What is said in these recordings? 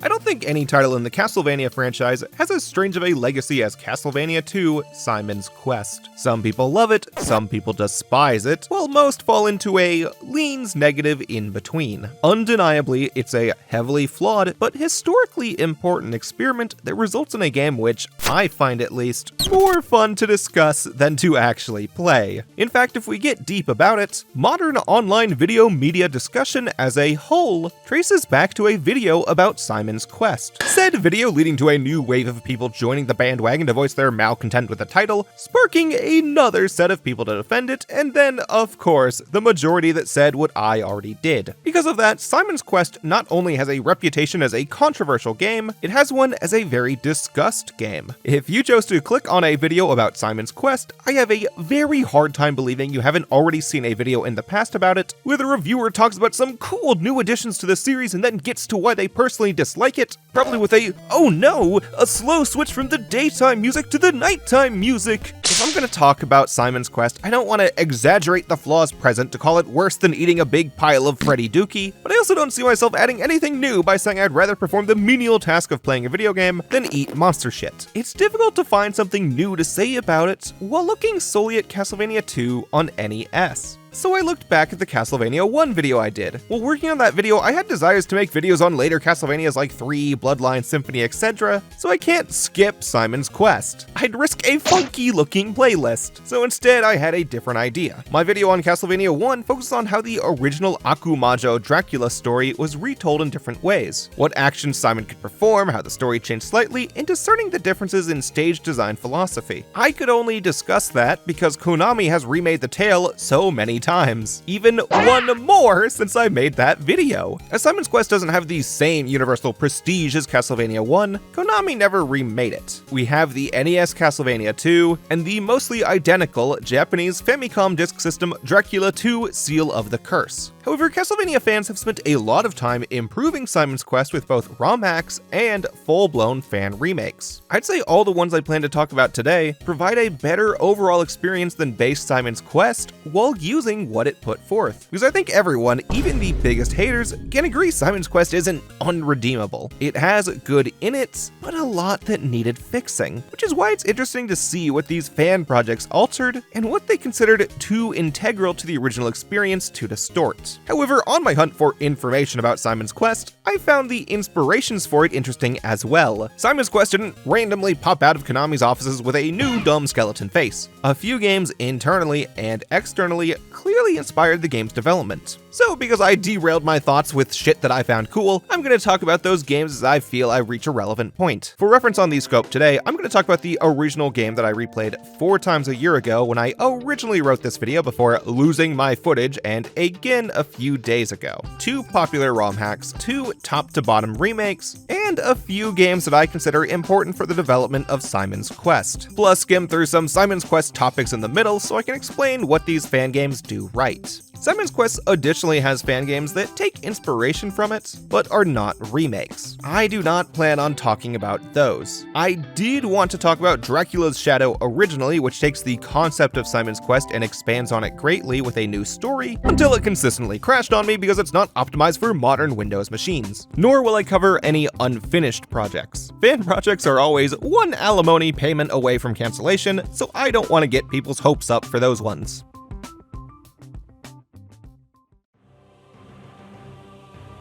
I don't think any title in the Castlevania franchise has as strange of a legacy as Castlevania 2: Simon's Quest. Some people love it, some people despise it, while most fall into a leans negative in between. Undeniably, it's a heavily flawed but historically important experiment that results in a game which, I find at least, more fun to discuss than to actually play. In fact, if we get deep about it, modern online video media discussion as a whole traces back to a video about Simon's Quest. Said video leading to a new wave of people joining the bandwagon to voice their malcontent with the title, sparking another set of people to defend it, and then, of course, the majority that said what I already did. Because of that, Simon's Quest not only has a reputation as a controversial game, it has one as a very discussed game. If you chose to click on a video about Simon's Quest, I have a very hard time believing you haven't already seen a video in the past about it, where the reviewer talks about some cool new additions to the series and then gets to why they personally dislike it, probably with a, oh no, a slow switch from the daytime music to the nighttime music. If I'm gonna talk about Simon's Quest, I don't want to exaggerate the flaws present to call it worse than eating a big pile of Freddy Dookie, but I also don't see myself adding anything new by saying I'd rather perform the menial task of playing a video game than eat monster shit. It's difficult to find something new to say about it while looking solely at Castlevania 2 on NES. So I looked back at the Castlevania 1 video I did. While working on that video, I had desires to make videos on later Castlevanias like 3, Bloodline, Symphony, etc., so I can't skip Simon's Quest. I'd risk a funky looking playlist, so instead I had a different idea. My video on Castlevania 1 focused on how the original Akumajo Dracula story was retold in different ways, what actions Simon could perform, how the story changed slightly, and discerning the differences in stage design philosophy. I could only discuss that because Konami has remade the tale so many times, even one more since I made that video. As Simon's Quest doesn't have the same universal prestige as Castlevania 1, Konami never remade it. We have the NES Castlevania 2, and the mostly identical Japanese Famicom Disk System Dracula 2 Seal of the Curse. However, Castlevania fans have spent a lot of time improving Simon's Quest with both ROM hacks and full-blown fan remakes. I'd say all the ones I plan to talk about today provide a better overall experience than base Simon's Quest while using what it put forth. Because I think everyone, even the biggest haters, can agree Simon's Quest isn't unredeemable. It has good in it, but a lot that needed fixing, which is why it's interesting to see what these fan projects altered and what they considered too integral to the original experience to distort. However, on my hunt for information about Simon's Quest, I found the inspirations for it interesting as well. Simon's Quest didn't randomly pop out of Konami's offices with a new dumb skeleton face. A few games internally and externally clearly inspired the game's development. So because I derailed my thoughts with shit that I found cool, I'm going to talk about those games as I feel I reach a relevant point. For reference on the scope today, I'm going to talk about the original game that I replayed 4 times a year ago when I originally wrote this video before losing my footage, and again a few days ago. 2 popular ROM hacks, 2 top-to-bottom remakes, and a few games that I consider important for the development of Simon's Quest. Plus skim through some Simon's Quest topics in the middle so I can explain what these fan games do right. Simon's Quest additionally has fan games that take inspiration from it, but are not remakes. I do not plan on talking about those. I did want to talk about Dracula's Shadow originally, which takes the concept of Simon's Quest and expands on it greatly with a new story, until it consistently crashed on me because it's not optimized for modern Windows machines. Nor will I cover any unfinished projects. Fan projects are always one alimony payment away from cancellation, so I don't want to get people's hopes up for those ones.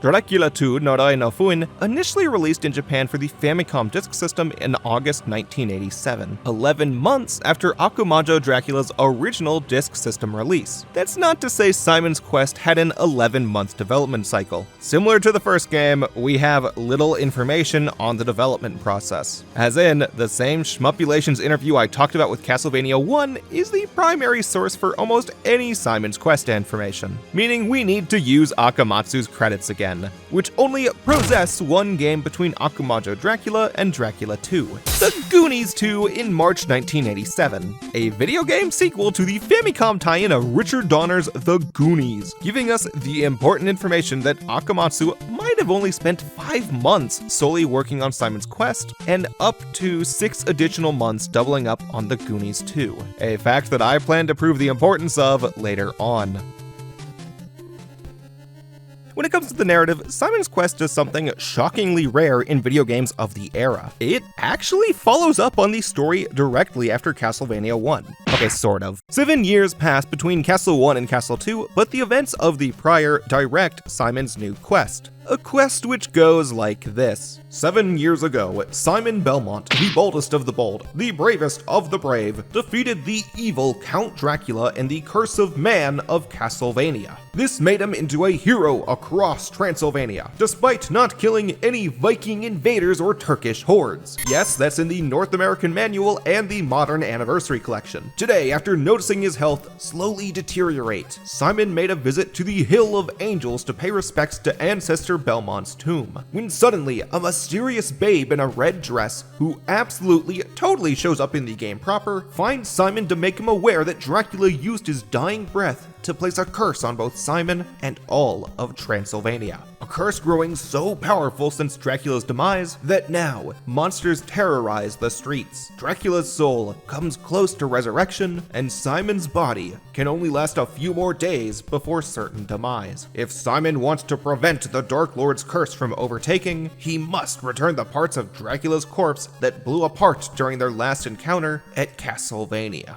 Dracula 2 Norai no Fuin initially released in Japan for the Famicom Disk System in August 1987, 11 months after Akumajo Dracula's original Disk System release. That's not to say Simon's Quest had an 11-month development cycle. Similar to the first game, we have little information on the development process. As in, the same Schmupulations interview I talked about with Castlevania 1 is the primary source for almost any Simon's Quest information, meaning we need to use Akamatsu's credits again, which only possess one game between Akumajo Dracula and Dracula 2, The Goonies 2 in March 1987, a video game sequel to the Famicom tie-in of Richard Donner's The Goonies, giving us the important information that Akamatsu might have only spent 5 months solely working on Simon's Quest, and up to 6 additional months doubling up on The Goonies 2, a fact that I plan to prove the importance of later on. When it comes to the narrative, Simon's Quest does something shockingly rare in video games of the era. It actually follows up on the story directly after Castlevania 1. Okay, sort of. 7 years pass between Castle 1 and Castle 2, but the events of the prior direct Simon's new quest. A quest which goes like this. 7 years ago, Simon Belmont, the boldest of the bold, the bravest of the brave, defeated the evil Count Dracula and the curse of man of Castlevania. This made him into a hero across Transylvania, despite not killing any Viking invaders or Turkish hordes. Yes, that's in the North American Manual and the Modern Anniversary Collection. Today, after noticing his health slowly deteriorate, Simon made a visit to the Hill of Angels to pay respects to ancestor Belmont's tomb, when suddenly a mysterious babe in a red dress, who absolutely totally shows up in the game proper, finds Simon to make him aware that Dracula used his dying breath to place a curse on both Simon and all of Transylvania. A curse growing so powerful since Dracula's demise that now monsters terrorize the streets. Dracula's soul comes close to resurrection, and Simon's body can only last a few more days before certain demise. If Simon wants to prevent the Dark Lord's curse from overtaking, he must return the parts of Dracula's corpse that blew apart during their last encounter at Castlevania.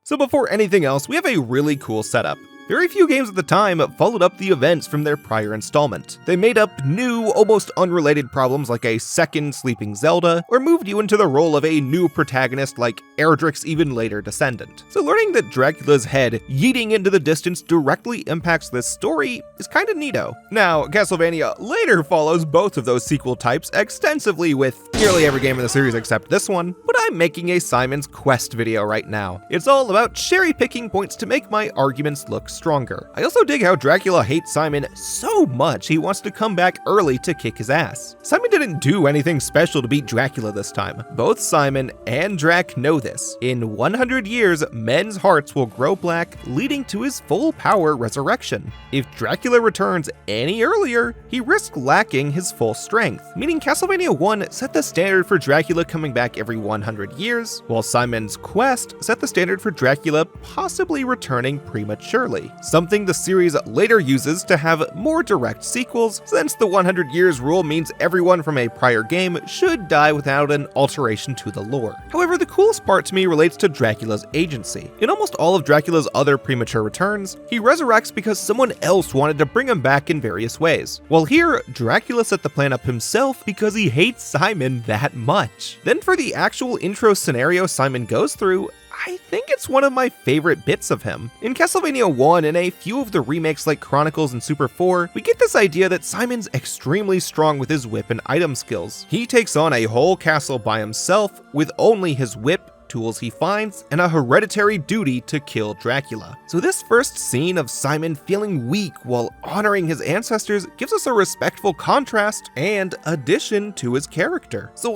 So before anything else, we have a really cool setup. Very few games at the time followed up the events from their prior installment. They made up new, almost unrelated problems like a second Sleeping Zelda, or moved you into the role of a new protagonist like Erdrick's even later descendant. So learning that Dracula's head yeeting into the distance directly impacts this story is kinda neato. Now, Castlevania later follows both of those sequel types extensively with nearly every game in the series except this one, but I'm making a Simon's Quest video right now. It's all about cherry-picking points to make my arguments look stronger. I also dig how Dracula hates Simon so much he wants to come back early to kick his ass. Simon didn't do anything special to beat Dracula this time. Both Simon and Drac know this. In 100 years, men's hearts will grow black, leading to his full power resurrection. If Dracula returns any earlier, he risks lacking his full strength, meaning Castlevania 1 set the standard for Dracula coming back every 100 years, while Simon's Quest set the standard for Dracula possibly returning prematurely. Something the series later uses to have more direct sequels, since the 100 years rule means everyone from a prior game should die without an alteration to the lore. However, the coolest part to me relates to Dracula's agency. In almost all of Dracula's other premature returns, he resurrects because someone else wanted to bring him back in various ways. While here, Dracula set the plan up himself because he hates Simon that much. Then for the actual intro scenario Simon goes through, I think it's one of my favorite bits of him. In Castlevania 1 and a few of the remakes like Chronicles and Super 4, we get this idea that Simon's extremely strong with his whip and item skills. He takes on a whole castle by himself with only his whip, tools he finds, and a hereditary duty to kill Dracula. So this first scene of Simon feeling weak while honoring his ancestors gives us a respectful contrast and addition to his character. So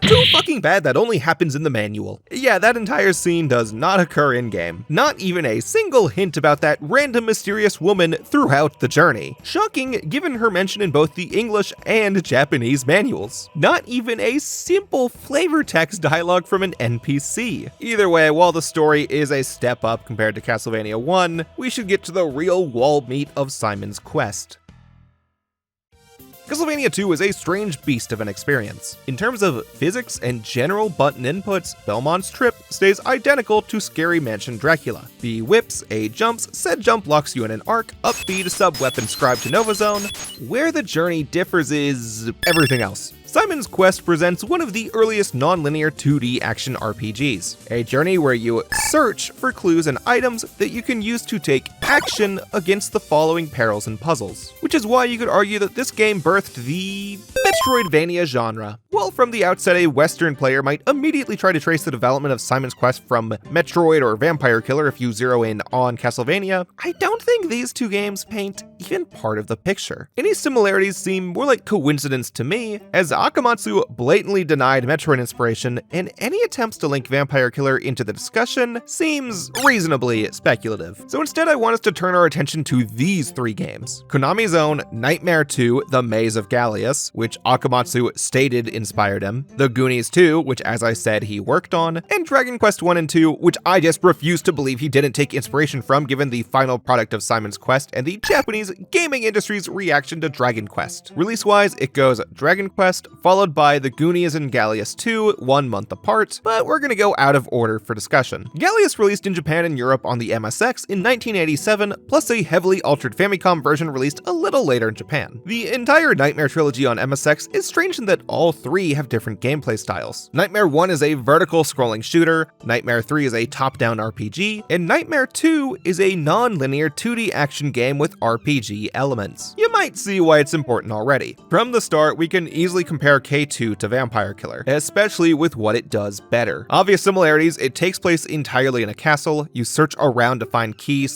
too fucking bad that only happens in the manual. Yeah, that entire scene does not occur in-game. Not even a single hint about that random mysterious woman throughout the journey. Shocking given her mention in both the English and Japanese manuals. Not even a simple flavor text dialogue from an NPC. Either way, while the story is a step up compared to Castlevania 1, we should get to the real wall meat of Simon's Quest. Castlevania 2 is a strange beast of an experience. In terms of physics and general button inputs, Belmont's trip stays identical to Scary Mansion Dracula. B whips, A jumps, said jump locks you in an arc, up B to sub-weapon scribe to Nova Zone. Where the journey differs is everything else. Simon's Quest presents one of the earliest non-linear 2D action RPGs, a journey where you search for clues and items that you can use to take action against the following perils and puzzles, which is why you could argue that this game birthed the Metroidvania genre. While from the outset a Western player might immediately try to trace the development of Simon's Quest from Metroid or Vampire Killer if you zero in on Castlevania, I don't think these two games paint even part of the picture. Any similarities seem more like coincidence to me, as Akamatsu blatantly denied Metroid inspiration, and any attempts to link Vampire Killer into the discussion seems reasonably speculative. So instead I want us to turn our attention to these three games. Konami's own Nightmare 2: The Maze of Gallius, which Akamatsu stated inspired him, The Goonies 2, which as I said he worked on, and Dragon Quest 1 and 2, which I just refuse to believe he didn't take inspiration from given the final product of Simon's Quest and the Japanese gaming industry's reaction to Dragon Quest. Release-wise, it goes Dragon Quest, followed by The Goonies and Gallius 2, 1 month apart, but we're gonna go out of order for discussion. Gallius released in Japan and Europe on the MSX in 1987, plus a heavily altered Famicom version released a little later in Japan. The entire Nightmare trilogy on MSX is strange in that all three have different gameplay styles. Nightmare 1 is a vertical scrolling shooter, Nightmare 3 is a top-down RPG, and Nightmare 2 is a non-linear 2D action game with RPG elements. You might see why it's important already. From the start, we can easily compare K2 to Vampire Killer, especially with what it does better. Obvious similarities: it takes place entirely in a castle, you search around to find key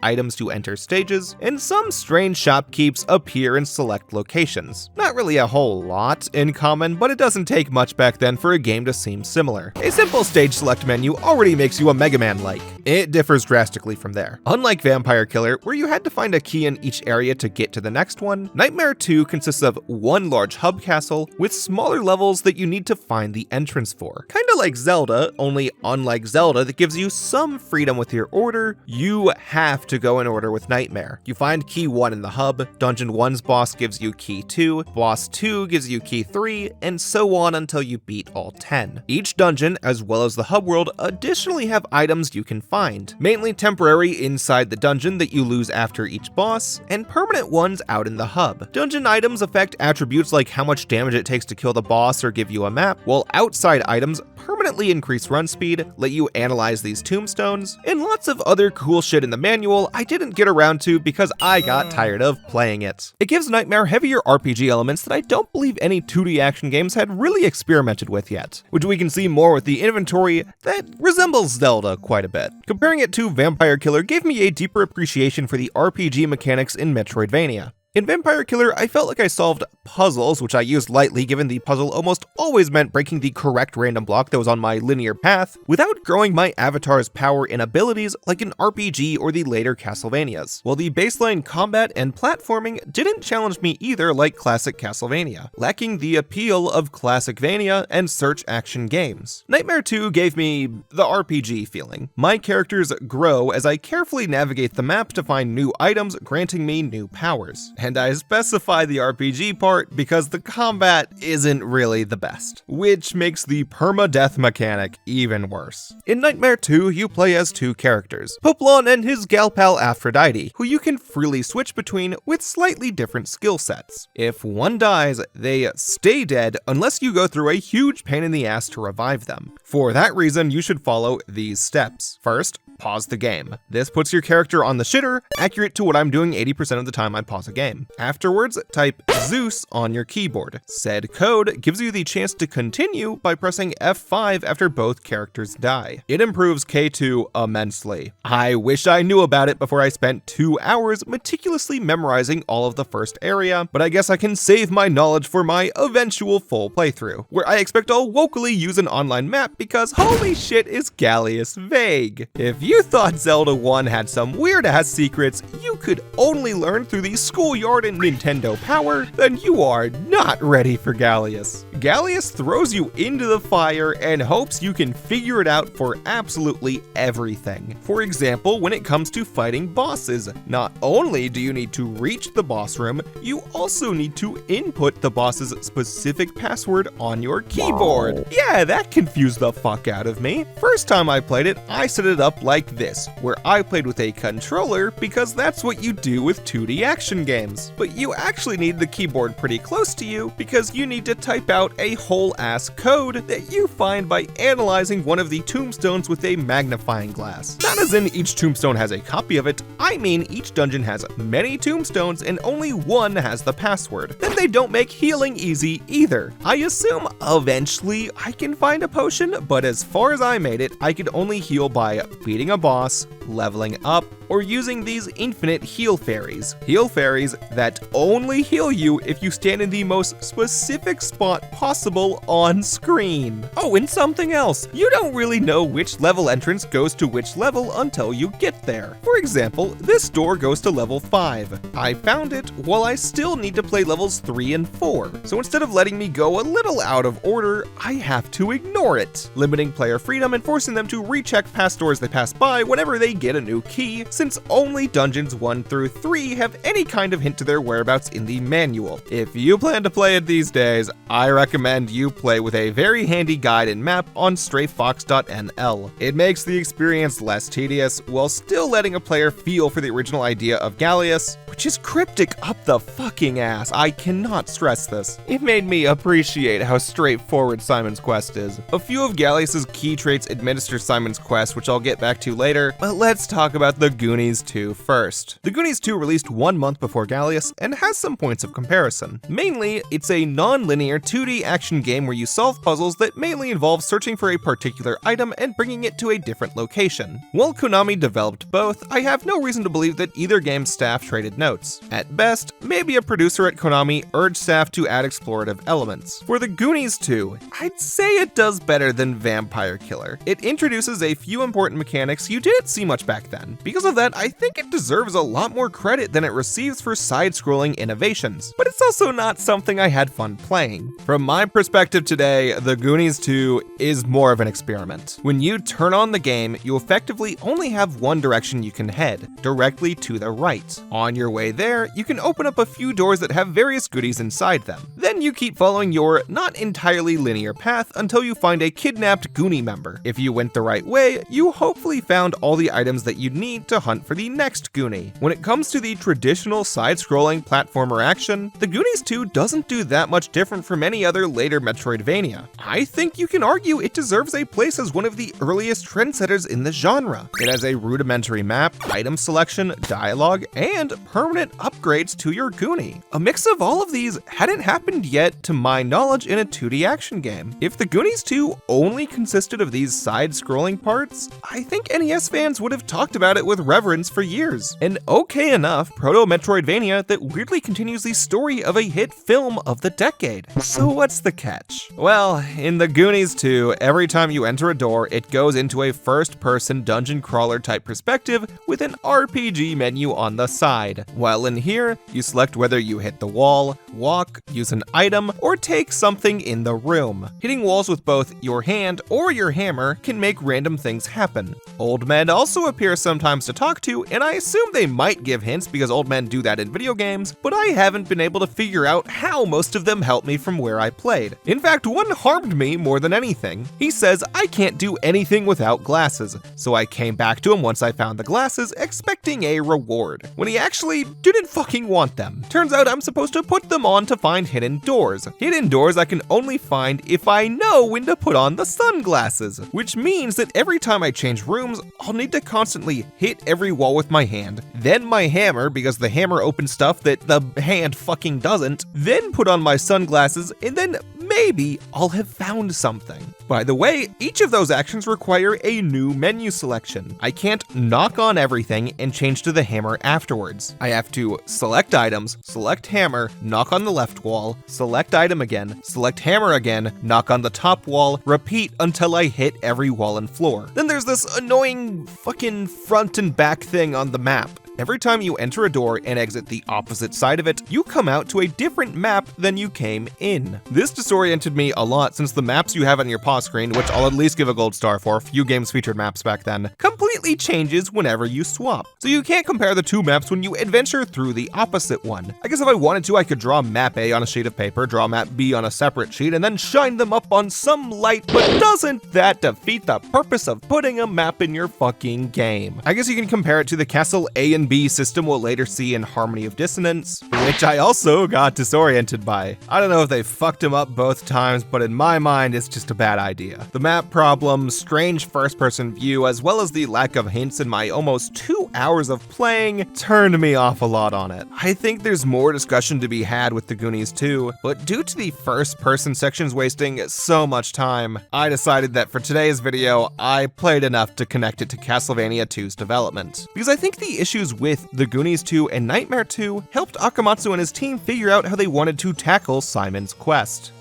items to enter stages, and some strange shopkeeps appear in select locations. Not really a whole lot in common, but it doesn't take much back then for a game to seem similar. A simple stage select menu already makes you a Mega Man-like. It differs drastically from there. Unlike Vampire Killer, where you had to find a key in each area to get to the next one, Nightmare 2 consists of one large hub castle with smaller levels that you need to find the entrance for. Kinda like Zelda, only unlike Zelda that gives you some freedom with your order, you have to go in order with Nightmare. You find key 1 in the hub, Dungeon 1's boss gives you key 2, boss 2 gives you key 3, and so on until you beat all 10. Each dungeon, as well as the hub world, additionally have items you can find, mainly temporary inside the dungeon that you lose after each boss, and permanent ones out in the hub. Dungeon items affect attributes like how much damage it takes to kill the boss or give you a map, while outside items permanently increase run speed, let you analyze these tombstones, and lots of other cool shit in the manual I didn't get around to because I got tired of playing it. It gives Nightmare heavier RPG elements that I don't believe any 2D action games had really experimented with yet, which we can see more with the inventory that resembles Zelda quite a bit. Comparing it to Vampire Killer gave me a deeper appreciation for the RPG mechanics in Metroidvania. In Vampire Killer, I felt like I solved puzzles, which I used lightly given the puzzle almost always meant breaking the correct random block that was on my linear path, without growing my avatar's power and abilities like an RPG or the later Castlevanias, while the baseline combat and platforming didn't challenge me either like classic Castlevania, lacking the appeal of Classicvania and search action games. Nightmare 2 gave me the RPG feeling. My characters grow as I carefully navigate the map to find new items, granting me new powers. And I specify the RPG part because the combat isn't really the best, which makes the permadeath mechanic even worse. In Nightmare 2, you play as two characters, Poplon and his gal pal Aphrodite, who you can freely switch between with slightly different skill sets. If one dies, they stay dead unless you go through a huge pain in the ass to revive them. For that reason, you should follow these steps. First, pause the game. This puts your character on the shitter, accurate to what I'm doing 80% of the time I pause a game. Afterwards, type Zeus on your keyboard. Said code gives you the chance to continue by pressing F5 after both characters die. It improves K2 immensely. I wish I knew about it before I spent 2 hours meticulously memorizing all of the first area, but I guess I can save my knowledge for my eventual full playthrough, where I expect I'll wokely use an online map because holy shit is Gallius vague. If you thought Zelda 1 had some weird-ass secrets you could only learn through the schoolyard and Nintendo Power, then you are not ready for Gallius. Gallius throws you into the fire and hopes you can figure it out for absolutely everything. For example, when it comes to fighting bosses, not only do you need to reach the boss room, you also need to input the boss's specific password on your keyboard. Yeah, that confused the fuck out of me. First time I played it, I set it up like this, where I played with a controller because that's what you do with 2D action games. But you actually need the keyboard pretty close to you because you need to type out a whole ass code that you find by analyzing one of the tombstones with a magnifying glass. Not as in each tombstone has a copy of it, I mean each dungeon has many tombstones and only one has the password. Then they don't make healing easy either. I assume eventually I can find a potion, but as far as I made it, I could only heal by beating a boss, leveling up, or using these infinite heal fairies. Heal fairies that only heal you if you stand in the most specific spot possible on screen. Oh, and something else. You don't really know which level entrance goes to which level until you get there. For example, this door goes to level 5. I found it while I still need to play levels 3 and 4. So instead of letting me go a little out of order, I have to ignore it, limiting player freedom and forcing them to recheck past doors they pass by whenever they get a new key, since only dungeons 1 through 3 have any kind of hint to their whereabouts in the manual. If you plan to play it these days, I recommend you play with a very handy guide and map on strayfox.nl. It makes the experience less tedious while still letting a player feel for the original idea of Gallius, which is cryptic up the fucking ass. I cannot stress this. It made me appreciate how straightforward Simon's Quest is. A few of Gallius's key traits administer Simon's Quest, which I'll get back to later, but let's talk about The Goonies 2 first. The Goonies 2 released 1 month before Gallius and has some points of comparison. Mainly, it's a non-linear 2D action game where you solve puzzles that mainly involve searching for a particular item and bringing it to a different location. While Konami developed both, I have no reason to believe that either game's staff traded notes. At best, maybe a producer at Konami urged staff to add explorative elements. For The Goonies 2, I'd say it does better than Vampire Killer. It introduces a few important mechanics you didn't see much back then. Because of that, I think it deserves a lot more credit than it receives for side-scrolling innovations. But it's also not something I had fun playing. From my perspective today, The Goonies 2 is more of an experiment. When you turn on the game, you effectively only have one direction you can head, directly to the right. On your way there, you can open up a few doors that have various goodies inside them. Then you keep following your not entirely linear path until you find a kidnapped Goonie member. If you went the right way, you hopefully found all the items that you'd need to hunt for the next Goonie. When it comes to the traditional side-scrolling platformer action, The Goonies 2 doesn't do that much different from any other later Metroidvania. I think you can argue it deserves a place as one of the earliest trendsetters in the genre. It has a rudimentary map, item selection, dialogue, and permanent upgrades to your Goonie. A mix of all of these hadn't happened yet to my knowledge in a 2D action game. If The Goonies 2 only consisted of these side-scrolling parts, I think NES fans would have talked about it with reverence for years. An okay enough proto-Metroidvania that weirdly continues the story of a hit film of the decade. So what's the catch? Well, in The Goonies 2, every time you enter a door, it goes into a first-person dungeon crawler type perspective with an RPG menu on the side. While in here, you select whether you hit the wall, walk, use an item, or take something in the room. Hitting walls with both your hand or your hammer can make random things happen. Old men also appear sometimes to talk to, and I assume they might give hints because old men do that in video games, but I haven't been able to figure out how most of them helped me from where I played. In fact, one harmed me more than anything. He says I can't do anything without glasses, so I came back to him once I found the glasses, expecting a reward, when he actually didn't fucking want them. Turns out I'm supposed to put them on to find hidden doors. Hidden doors I can only find if I know when to put on the sunglasses, which means that every time I change rooms, I'll need to constantly hit every wall with my hand, then my hammer because the hammer opens stuff that the hand fucking doesn't, then put on my sunglasses, and then maybe I'll have found something. By the way, each of those actions require a new menu selection. I can't knock on everything and change to the hammer afterwards. I have to select items, select hammer, knock on the left wall, select item again, select hammer again, knock on the top wall, repeat until I hit every wall and floor. Then there's this annoying fucking front and back thing on the map. Every time you enter a door and exit the opposite side of it, you come out to a different map than you came in. This disoriented me a lot since the maps you have on your pause screen, which I'll at least give a gold star for, few games featured maps back then, completely changes whenever you swap. So you can't compare the two maps when you adventure through the opposite one. I guess if I wanted to, I could draw map A on a sheet of paper, draw map B on a separate sheet, and then shine them up on some light, but doesn't that defeat the purpose of putting a map in your fucking game? I guess you can compare it to the Castle A and B system we'll later see in Harmony of Dissonance, which I also got disoriented by. I don't know if they fucked him up both times, but in my mind, it's just a bad idea. The map problem, strange first-person view, as well as the lack of hints in my almost 2 few hours of playing turned me off a lot on it. I think there's more discussion to be had with the Goonies 2, but due to the first-person sections wasting so much time, I decided that for today's video, I played enough to connect it to Castlevania 2's development. Because I think the issues with the Goonies 2 and Nightmare 2 helped Akamatsu and his team figure out how they wanted to tackle Simon's Quest.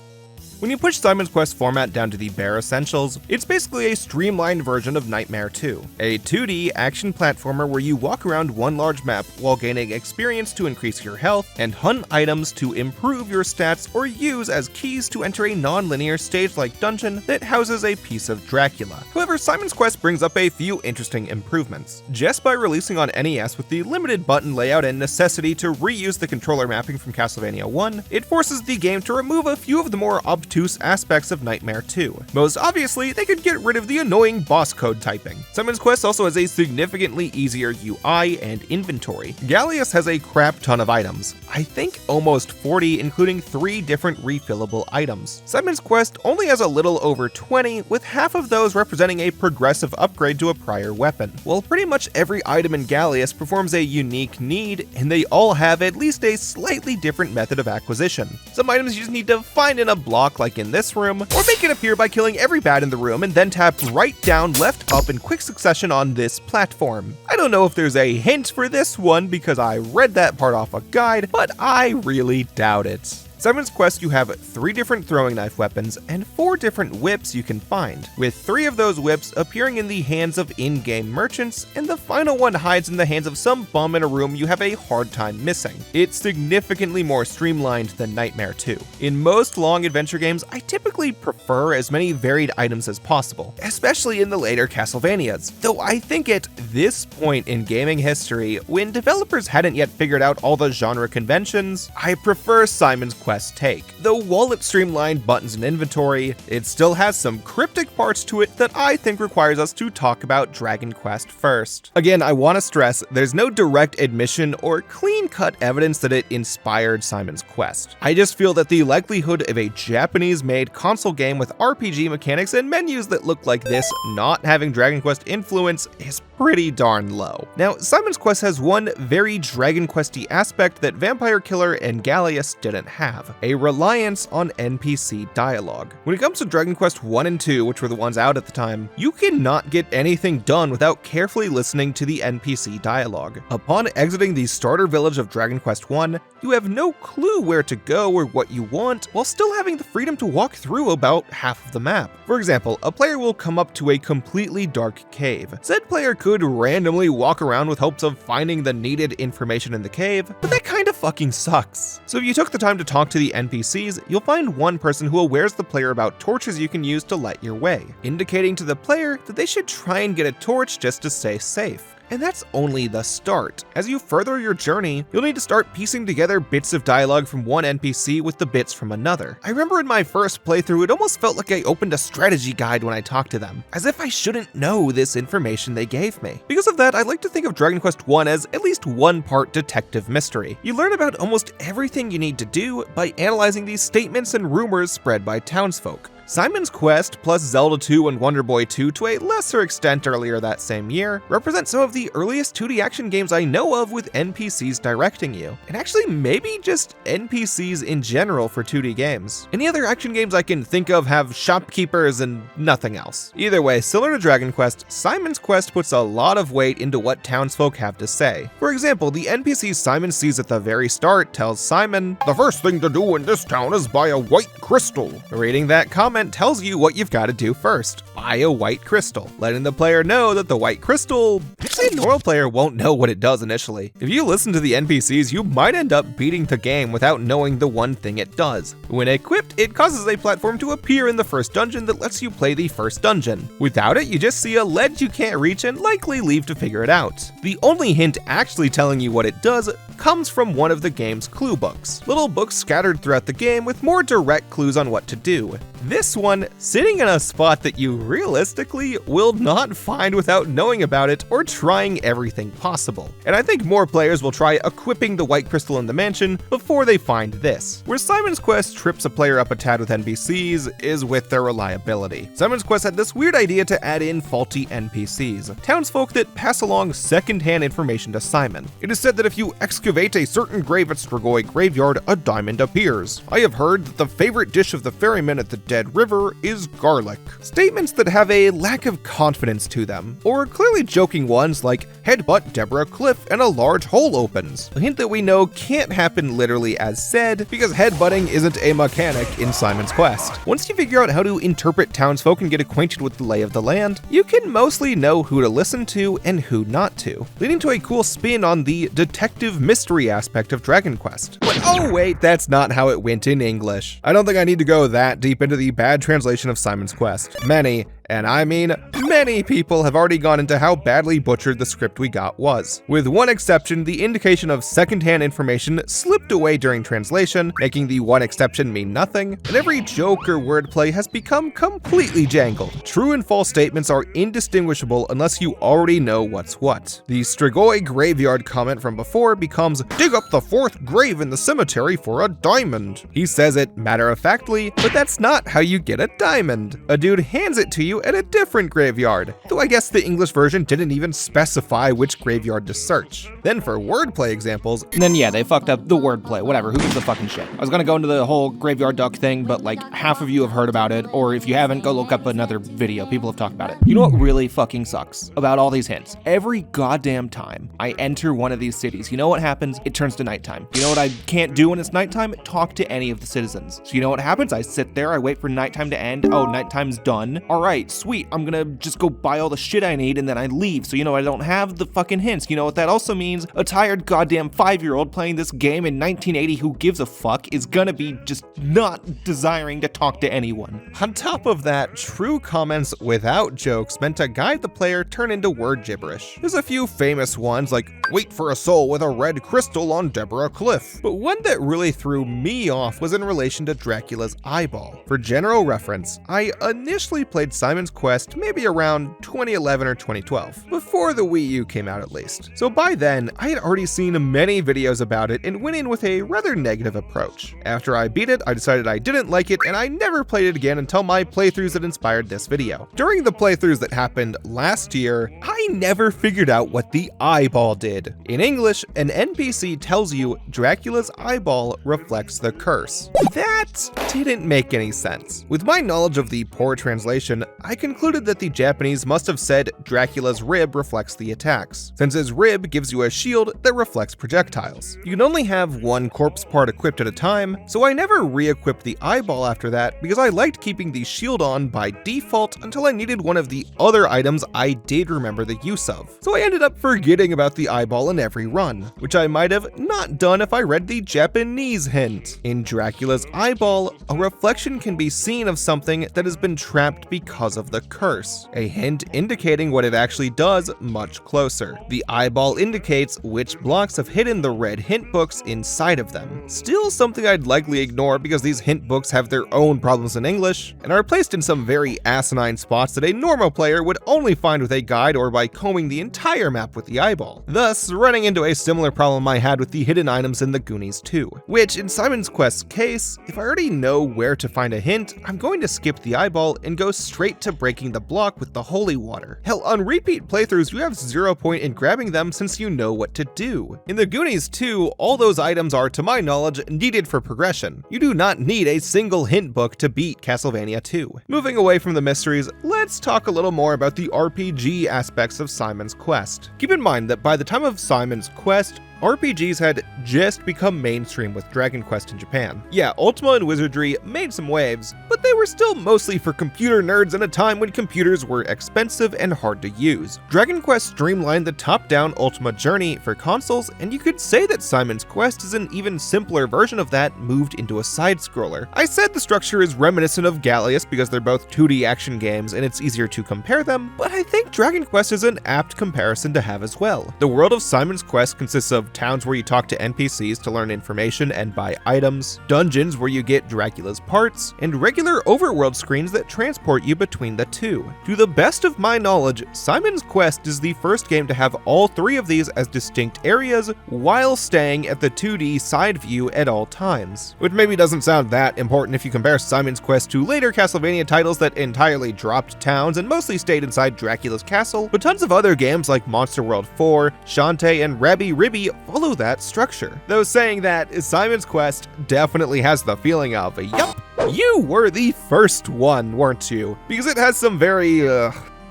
When you push Simon's Quest format down to the bare essentials, it's basically a streamlined version of Nightmare 2, a 2D action platformer where you walk around one large map while gaining experience to increase your health and hunt items to improve your stats or use as keys to enter a non-linear stage-like dungeon that houses a piece of Dracula. However, Simon's Quest brings up a few interesting improvements. Just by releasing on NES with the limited button layout and necessity to reuse the controller mapping from Castlevania 1, it forces the game to remove a few of the more obtuse aspects of Nightmare 2. Most obviously, they could get rid of the annoying boss code typing. Simon's Quest also has a significantly easier UI and inventory. Gallius has a crap ton of items. I think almost 40, including 3 different refillable items. Simon's Quest only has a little over 20, with half of those representing a progressive upgrade to a prior weapon. While pretty much every item in Gallius performs a unique need, and they all have at least a slightly different method of acquisition. Some items you just need to find in a block like in this room, or make it appear by killing every bat in the room and then tap right, down, left, up in quick succession on this platform. I don't know if there's a hint for this one because I read that part off a guide, but I really doubt it. Simon's Quest, you have 3 different throwing knife weapons and 4 different whips you can find, with 3 of those whips appearing in the hands of in-game merchants, and the final one hides in the hands of some bum in a room you have a hard time missing. It's significantly more streamlined than Nightmare 2. In most long adventure games, I typically prefer as many varied items as possible, especially in the later Castlevanias, though I think at this point in gaming history, when developers hadn't yet figured out all the genre conventions, I prefer Simon's Quest take. Though while it streamlined buttons and inventory, it still has some cryptic parts to it that I think requires us to talk about Dragon Quest first. Again, I want to stress, there's no direct admission or clean-cut evidence that it inspired Simon's Quest. I just feel that the likelihood of a Japanese-made console game with RPG mechanics and menus that look like this not having Dragon Quest influence is pretty darn low. Now, Simon's Quest has one very Dragon Quest-y aspect that Vampire Killer and Gallius didn't have. A reliance on NPC dialogue. When it comes to Dragon Quest 1 and 2, which were the ones out at the time, you cannot get anything done without carefully listening to the NPC dialogue. Upon exiting the starter village of Dragon Quest 1, you have no clue where to go or what you want, while still having the freedom to walk through about half of the map. For example, a player will come up to a completely dark cave. Said player could randomly walk around with hopes of finding the needed information in the cave, but that kind of fucking sucks. So if you took the time to talk to the NPCs, you'll find one person who awares the player about torches you can use to light your way, indicating to the player that they should try and get a torch just to stay safe. And that's only the start. As you further your journey, you'll need to start piecing together bits of dialogue from one NPC with the bits from another. I remember in my first playthrough, it almost felt like I opened a strategy guide when I talked to them, as if I shouldn't know this information they gave me. Because of that, I like to think of Dragon Quest 1 as at least one part detective mystery. You learn about almost everything you need to do by analyzing these statements and rumors spread by townsfolk. Simon's Quest, plus Zelda 2 and Wonder Boy 2 to a lesser extent earlier that same year, represent some of the earliest 2D action games I know of with NPCs directing you, and actually maybe just NPCs in general for 2D games. Any other action games I can think of have shopkeepers and nothing else. Either way, similar to Dragon Quest, Simon's Quest puts a lot of weight into what townsfolk have to say. For example, the NPC Simon sees at the very start tells Simon, "The first thing to do in this town is buy a white crystal." Reading that comment tells you what you've got to do first. Buy a white crystal, letting the player know that the white crystal, actually a normal player won't know what it does initially. If you listen to the NPCs, you might end up beating the game without knowing the one thing it does. When equipped, it causes a platform to appear in the first dungeon that lets you play the first dungeon. Without it, you just see a ledge you can't reach and likely leave to figure it out. The only hint actually telling you what it does comes from one of the game's clue books. Little books scattered throughout the game with more direct clues on what to do. This one sitting in a spot that you realistically will not find without knowing about it or trying everything possible. And I think more players will try equipping the white crystal in the mansion before they find this. Where Simon's Quest trips a player up a tad with NPCs is with their reliability. Simon's Quest had this weird idea to add in faulty NPCs, townsfolk that pass along second-hand information to Simon. It is said that if you excavate a certain grave at Strigoi Graveyard, a diamond appears. I have heard that the favorite dish of the ferryman at the Dead River is garlic. Statements that have a lack of confidence to them, or clearly joking ones like headbutt Deborah Cliff and a large hole opens. A hint that we know can't happen literally as said, because headbutting isn't a mechanic in Simon's Quest. Once you figure out how to interpret townsfolk and get acquainted with the lay of the land, you can mostly know who to listen to and who not to, leading to a cool spin on the detective mystery aspect of Dragon Quest. But oh wait, that's not how it went in English. I don't think I need to go that deep into the bad translation of Simon's Quest. Many, and I mean many people have already gone into how badly butchered the script we got was. With one exception, the indication of secondhand information slipped away during translation, making the one exception mean nothing, and every joke or wordplay has become completely jangled. True and false statements are indistinguishable unless you already know what's what. The Strigoi Graveyard comment from before becomes, dig up the 4th grave in the cemetery for a diamond. He says it matter-of-factly, but that's not how you get a diamond. A dude hands it to you at a different graveyard, though I guess the English version didn't even specify which graveyard to search. Then for wordplay examples, And then yeah, they fucked up the wordplay, whatever, who gives a fucking shit. I was gonna go into the whole graveyard duck thing, but like half of you have heard about it, or if you haven't, go look up another video, people have talked about it. You know what really fucking sucks about all these hints? Every goddamn time I enter one of these cities, you know what happens? It turns to nighttime. You know what I can't do when it's nighttime? Talk to any of the citizens. So you know what happens? I sit there, I wait for nighttime to end. Oh, nighttime's done. All right, sweet, I'm gonna just go buy all the shit I need and then I leave. So you know I don't have the fucking hints. You know what that also means? A tired goddamn 5-year-old playing this game in 1980 who gives a fuck is gonna be just not desiring to talk to anyone. On top of that, true comments without jokes meant to guide the player turn into word gibberish. There's a few famous ones like, wait for a soul with a red crystal on Deborah Cliff. But one that really threw me off was in relation to Dracula's eyeball. For general reference, I initially played Simon's Quest maybe around 2011 or 2012, before the Wii U came out at least. So by then, I had already seen many videos about it and went in with a rather negative approach. After I beat it, I decided I didn't like it and I never played it again until my playthroughs that inspired this video. During the playthroughs that happened last year, I never figured out what the eyeball did. In English, an NPC tells you Dracula's eyeball reflects the curse. That didn't make any sense. With my knowledge of the poor translation, I concluded that the Japanese must have said Dracula's rib reflects the attacks, since his rib gives you a shield that reflects projectiles. You can only have one corpse part equipped at a time, so I never re-equipped the eyeball after that because I liked keeping the shield on by default until I needed one of the other items I did remember the use of. So I ended up forgetting about the eyeball in every run, which I might have not done if I read the Japanese hint. In Dracula's eyeball, a reflection can be seen of something that has been trapped because of the curse, a hint indicating what it actually does much closer. The eyeball indicates which blocks have hidden the red hint books inside of them. Still something I'd likely ignore because these hint books have their own problems in English, and are placed in some very asinine spots that a normal player would only find with a guide or by combing the entire map with the eyeball, thus running into a similar problem I had with the hidden items in the Goonies 2, which in Simon's Quest's case, if I already know where to find a hint, I'm going to skip the eyeball and go straight to breaking the block with the holy water. Hell, on repeat playthroughs, you have 0 point in grabbing them since you know what to do. In the Goonies 2, all those items are, to my knowledge, needed for progression. You do not need a single hint book to beat Castlevania 2. Moving away from the mysteries, let's talk a little more about the RPG aspects of Simon's Quest. Keep in mind that by the time of Simon's Quest, RPGs had just become mainstream with Dragon Quest in Japan. Yeah, Ultima and Wizardry made some waves, but they were still mostly for computer nerds in a time when computers were expensive and hard to use. Dragon Quest streamlined the top-down Ultima journey for consoles, and you could say that Simon's Quest is an even simpler version of that moved into a side-scroller. I said the structure is reminiscent of Gallius because they're both 2D action games, and it's it's easier to compare them, but I think Dragon Quest is an apt comparison to have as well. The world of Simon's Quest consists of towns where you talk to NPCs to learn information and buy items, dungeons where you get Dracula's parts, and regular overworld screens that transport you between the two. To the best of my knowledge, Simon's Quest is the first game to have all three of these as distinct areas while staying at the 2D side view at all times. Which maybe doesn't sound that important if you compare Simon's Quest to later Castlevania titles that entirely dropped towns and mostly stayed inside Dracula's castle, but tons of other games like Monster World 4, Shantae, and Rabbi Ribby follow that structure. Though saying that, Simon's Quest definitely has the feeling of, yup, you were the first one, weren't you? Because it has some very,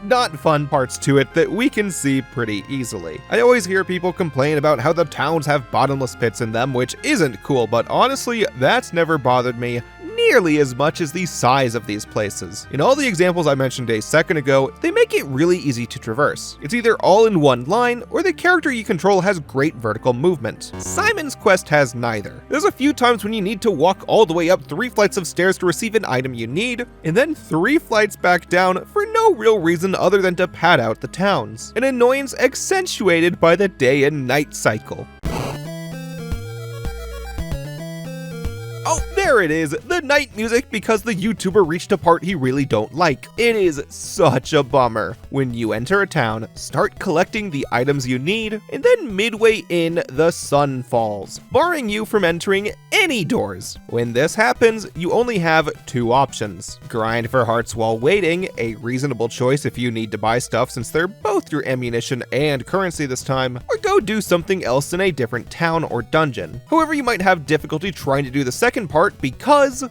not fun parts to it that we can see pretty easily. I always hear people complain about how the towns have bottomless pits in them, which isn't cool, but honestly, that's never bothered me nearly as much as the size of these places. In all the examples I mentioned a second ago, they make it really easy to traverse. It's either all in one line, or the character you control has great vertical movement. Simon's Quest has neither. There's a few times when you need to walk all the way up 3 flights of stairs to receive an item you need, and then 3 flights back down for no real reason other than to pad out the towns. An annoyance accentuated by the day and night cycle. Oh, there it is, the night music because the YouTuber reached a part he really don't like. It is such a bummer. When you enter a town, start collecting the items you need, and then midway in, the sun falls, barring you from entering any doors. When this happens, you only have 2 options. Grind for hearts while waiting, a reasonable choice if you need to buy stuff since they're both your ammunition and currency this time, or go do something else in a different town or dungeon. However, you might have difficulty trying to do the second part because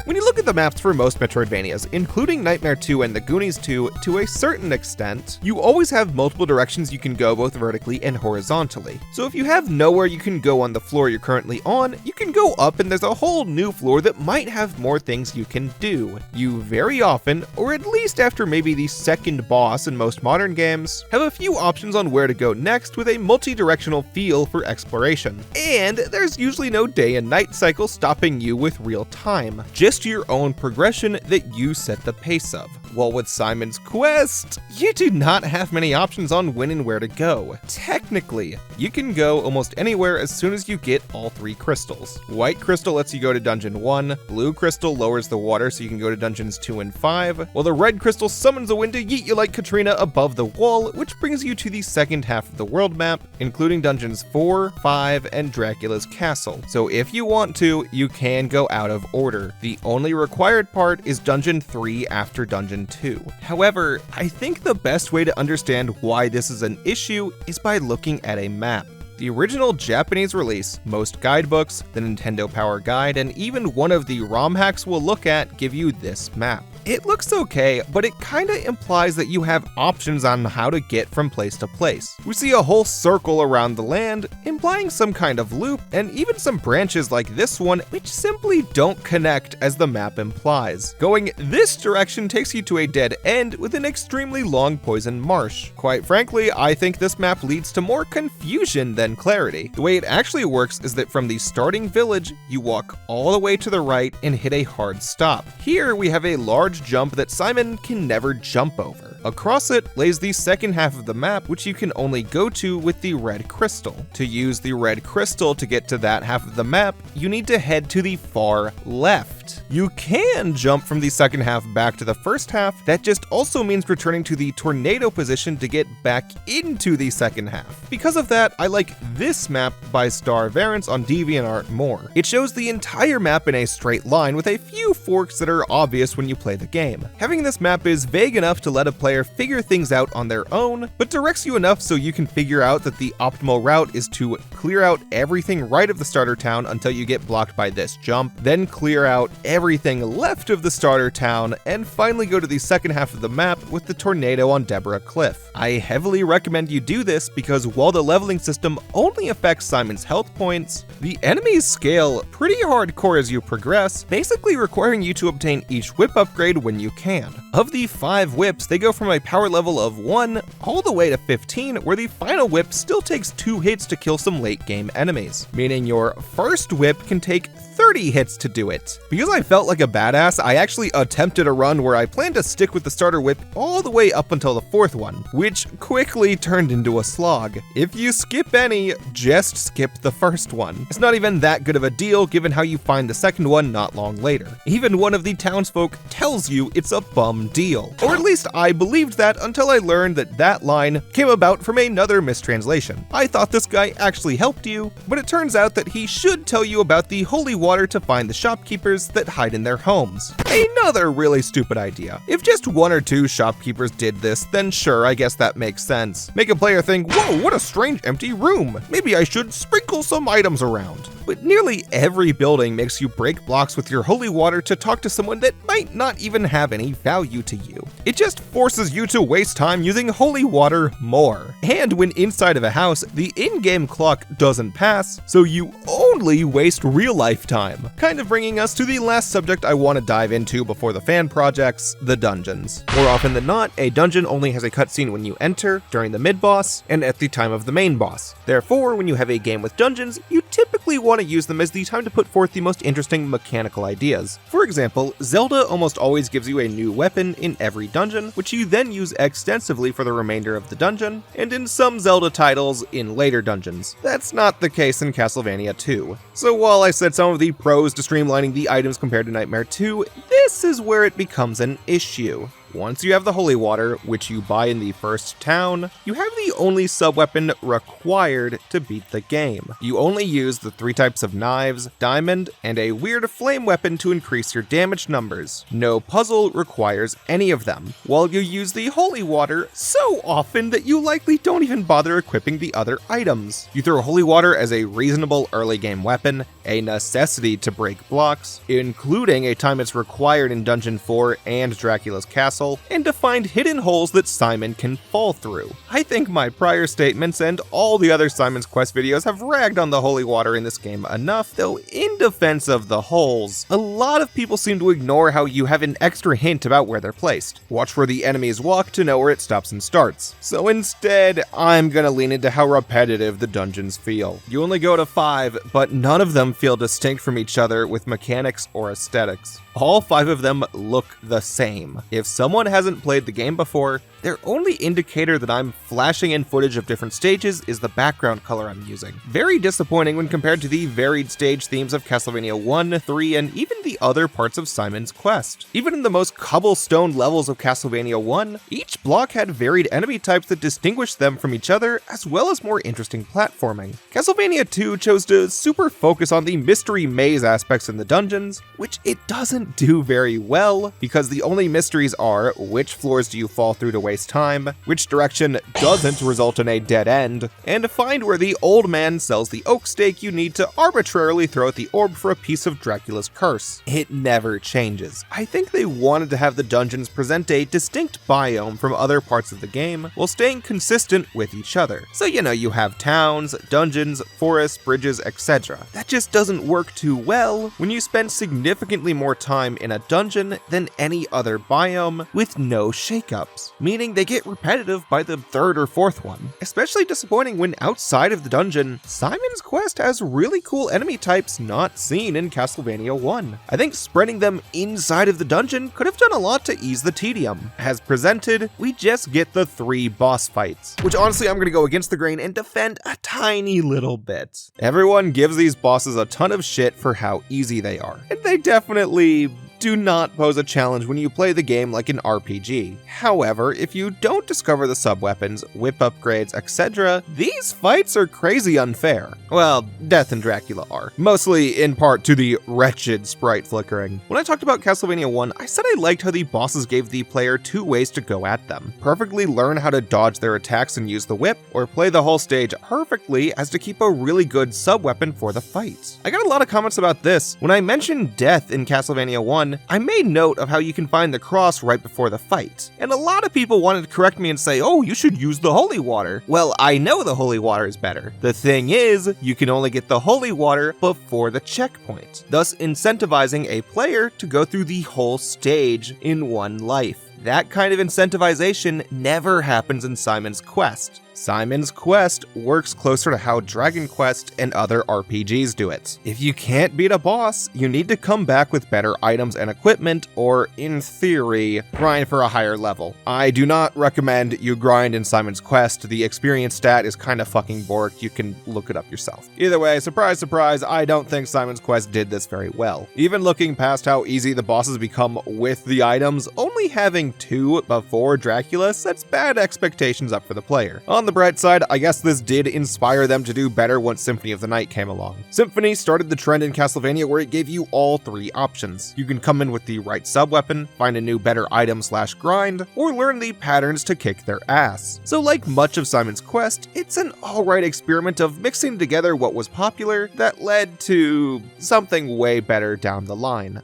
when you look at the maps for most Metroidvanias, including Nightmare 2 and the Goonies 2, to a certain extent, you always have multiple directions you can go both vertically and horizontally. So if you have nowhere you can go on the floor you're currently on, you can go up and there's a whole new floor that might have more things you can do. You very often, or at least after maybe the second boss in most modern games, have a few options on where to go next with a multi-directional feel for exploration. And there's usually no day and night cycle stopping you with real time. Just your own progression that you set the pace of. While with Simon's Quest, you do not have many options on when and where to go. Technically, you can go almost anywhere as soon as you get all 3 crystals. White crystal lets you go to dungeon 1, blue crystal lowers the water so you can go to dungeons 2 and 5, while the red crystal summons a wind to yeet you like Katrina above the wall, which brings you to the second half of the world map, including dungeons 4, 5, and Dracula's castle. So if you want to, you can go out of order. The only required part is dungeon 3 after dungeon 2. However, I think the best way to understand why this is an issue is by looking at a map. The original Japanese release, most guidebooks, the Nintendo Power Guide, and even one of the ROM hacks we'll look at give you this map. It looks okay, but it kinda implies that you have options on how to get from place to place. We see a whole circle around the land, implying some kind of loop, and even some branches like this one, which simply don't connect as the map implies. Going this direction takes you to a dead end with an extremely long poison marsh. Quite frankly, I think this map leads to more confusion than clarity. The way it actually works is that from the starting village, you walk all the way to the right and hit a hard stop. Here we have a large jump that Simon can never jump over. Across it lays the second half of the map, which you can only go to with the red crystal. To use the red crystal to get to that half of the map, you need to head to the far left. You can jump from the second half back to the first half, that just also means returning to the tornado position to get back into the second half. Because of that, I like this map by Star Variants on DeviantArt more. It shows the entire map in a straight line with a few forks that are obvious when you play the game. Having this map is vague enough to let a player figure things out on their own, but directs you enough so you can figure out that the optimal route is to clear out everything right of the starter town until you get blocked by this jump, then clear out everything left of the starter town, and finally go to the second half of the map with the tornado on Deborah Cliff. I heavily recommend you do this because while the leveling system only affects Simon's health points, the enemies scale pretty hardcore as you progress, basically requiring you to obtain each whip upgrade when you can. Of the 5 whips, they go from a power level of 1 all the way to 15, where the final whip still takes 2 hits to kill some late game enemies, meaning your first whip can take 30 hits to do it. Because I felt like a badass, I actually attempted a run where I planned to stick with the starter whip all the way up until the 4th one, which quickly turned into a slog. If you skip any, just skip the first one. It's not even that good of a deal given how you find the second one not long later. Even one of the townsfolk tells you it's a bum deal. Or at least I believed that until I learned that that line came about from another mistranslation. I thought this guy actually helped you, but it turns out that he should tell you about the holy water to find the shopkeepers that hide in their homes. Another really stupid idea. If just 1 or 2 shopkeepers did this, then sure, I guess that makes sense. Make a player think, whoa, what a strange empty room. Maybe I should sprinkle some items around. But nearly every building makes you break blocks with your holy water to talk to someone that might not even have any value to you. It just forces you to waste time using holy water more. And when inside of a house, the in-game clock doesn't pass, so you only waste real-life time. Kind of bringing us to the last subject I want to dive into before the fan projects, the dungeons. More often than not, a dungeon only has a cutscene when you enter, during the mid-boss, and at the time of the main boss. Therefore, when you have a game with dungeons, you typically want to use them as the time to put forth the most interesting mechanical ideas. For example, Zelda almost always gives you a new weapon in every dungeon, which you then use extensively for the remainder of the dungeon, and in some Zelda titles, in later dungeons. That's not the case in Castlevania 2. So while I said some of the pros to streamlining the items compared to Nightmare 2, this is where it becomes an issue. Once you have the holy water, which you buy in the first town, you have the only sub-weapon required to beat the game. You only use the 3 types of knives, diamond, and a weird flame weapon to increase your damage numbers. No puzzle requires any of them, while you use the holy water so often that you likely don't even bother equipping the other items. You throw holy water as a reasonable early game weapon, a necessity to break blocks, including a time it's required in Dungeon 4 and Dracula's Castle, and to find hidden holes that Simon can fall through. I think my prior statements and all the other Simon's Quest videos have ragged on the holy water in this game enough, though in defense of the holes, a lot of people seem to ignore how you have an extra hint about where they're placed. Watch where the enemies walk to know where it stops and starts. So instead, I'm gonna lean into how repetitive the dungeons feel. You only go to 5, but none of them feel distinct from each other with mechanics or aesthetics. All 5 of them look the same. If someone hasn't played the game before, their only indicator that I'm flashing in footage of different stages is the background color I'm using. Very disappointing when compared to the varied stage themes of Castlevania 1, 3, and even the other parts of Simon's Quest. Even in the most cobblestone levels of Castlevania 1, each block had varied enemy types that distinguished them from each other, as well as more interesting platforming. Castlevania 2 chose to super focus on the mystery maze aspects in the dungeons, which it doesn't do very well, because the only mysteries are which floors do you fall through to waste time, which direction doesn't result in a dead end, and to find where the old man sells the oak stake you need to arbitrarily throw at the orb for a piece of Dracula's curse. It never changes. I think they wanted to have the dungeons present a distinct biome from other parts of the game, while staying consistent with each other. So you have towns, dungeons, forests, bridges, etc. That just doesn't work too well when you spend significantly more time in a dungeon than any other biome with no shakeups, meaning they get repetitive by the 3rd or 4th one. Especially disappointing when outside of the dungeon, Simon's Quest has really cool enemy types not seen in Castlevania 1. I think spreading them inside of the dungeon could have done a lot to ease the tedium. As presented, we just get the 3 boss fights, which honestly I'm gonna go against the grain and defend a tiny little bit. Everyone gives these bosses a ton of shit for how easy they are, and they definitely do not pose a challenge when you play the game like an RPG. However, if you don't discover the sub-weapons, whip upgrades, etc., these fights are crazy unfair. Well, Death and Dracula are. Mostly in part to the wretched sprite flickering. When I talked about Castlevania 1, I said I liked how the bosses gave the player 2 ways to go at them. Perfectly learn how to dodge their attacks and use the whip, or play the whole stage perfectly as to keep a really good sub-weapon for the fight. I got a lot of comments about this. When I mentioned death in Castlevania 1, I made note of how you can find the cross right before the fight, and a lot of people wanted to correct me and say, oh, you should use the holy water. Well, I know the holy water is better. The thing is, you can only get the holy water before the checkpoint, thus incentivizing a player to go through the whole stage in one life. That kind of incentivization never happens in Simon's Quest. Simon's Quest works closer to how Dragon Quest and other RPGs do it. If you can't beat a boss, you need to come back with better items and equipment, or, in theory, grind for a higher level. I do not recommend you grind in Simon's Quest. The experience stat is kinda fucking borked. You can look it up yourself. Either way, surprise, surprise, I don't think Simon's Quest did this very well. Even looking past how easy the bosses become with the items, only having 2 before Dracula sets bad expectations up for the player. On the bright side, I guess this did inspire them to do better once Symphony of the Night came along. Symphony started the trend in Castlevania where it gave you all 3 options. You can come in with the right sub-weapon, find a new better item/grind, or learn the patterns to kick their ass. So like much of Simon's Quest, it's an alright experiment of mixing together what was popular that led to something way better down the line.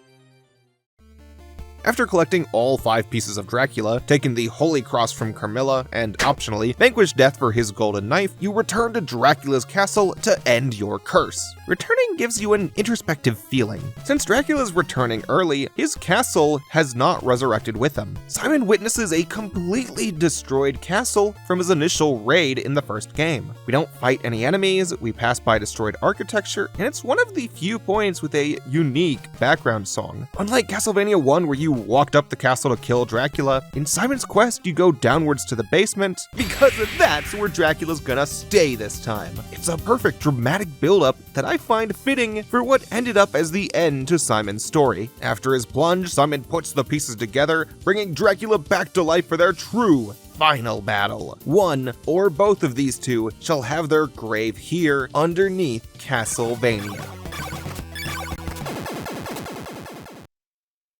After collecting all 5 pieces of Dracula, taking the Holy Cross from Carmilla, and optionally vanquish death for his golden knife, you return to Dracula's castle to end your curse. Returning gives you an introspective feeling. Since Dracula's returning early, his castle has not resurrected with him. Simon witnesses a completely destroyed castle from his initial raid in the first game. We don't fight any enemies, we pass by destroyed architecture, and it's one of the few points with a unique background song. Unlike Castlevania 1 where you walked up the castle to kill Dracula, in Simon's Quest you go downwards to the basement because that's where Dracula's gonna stay this time. It's a perfect dramatic build-up that I find fitting for what ended up as the end to Simon's story. After his plunge, Simon puts the pieces together, bringing Dracula back to life for their true final battle. One or both of these two shall have their grave here underneath Castlevania.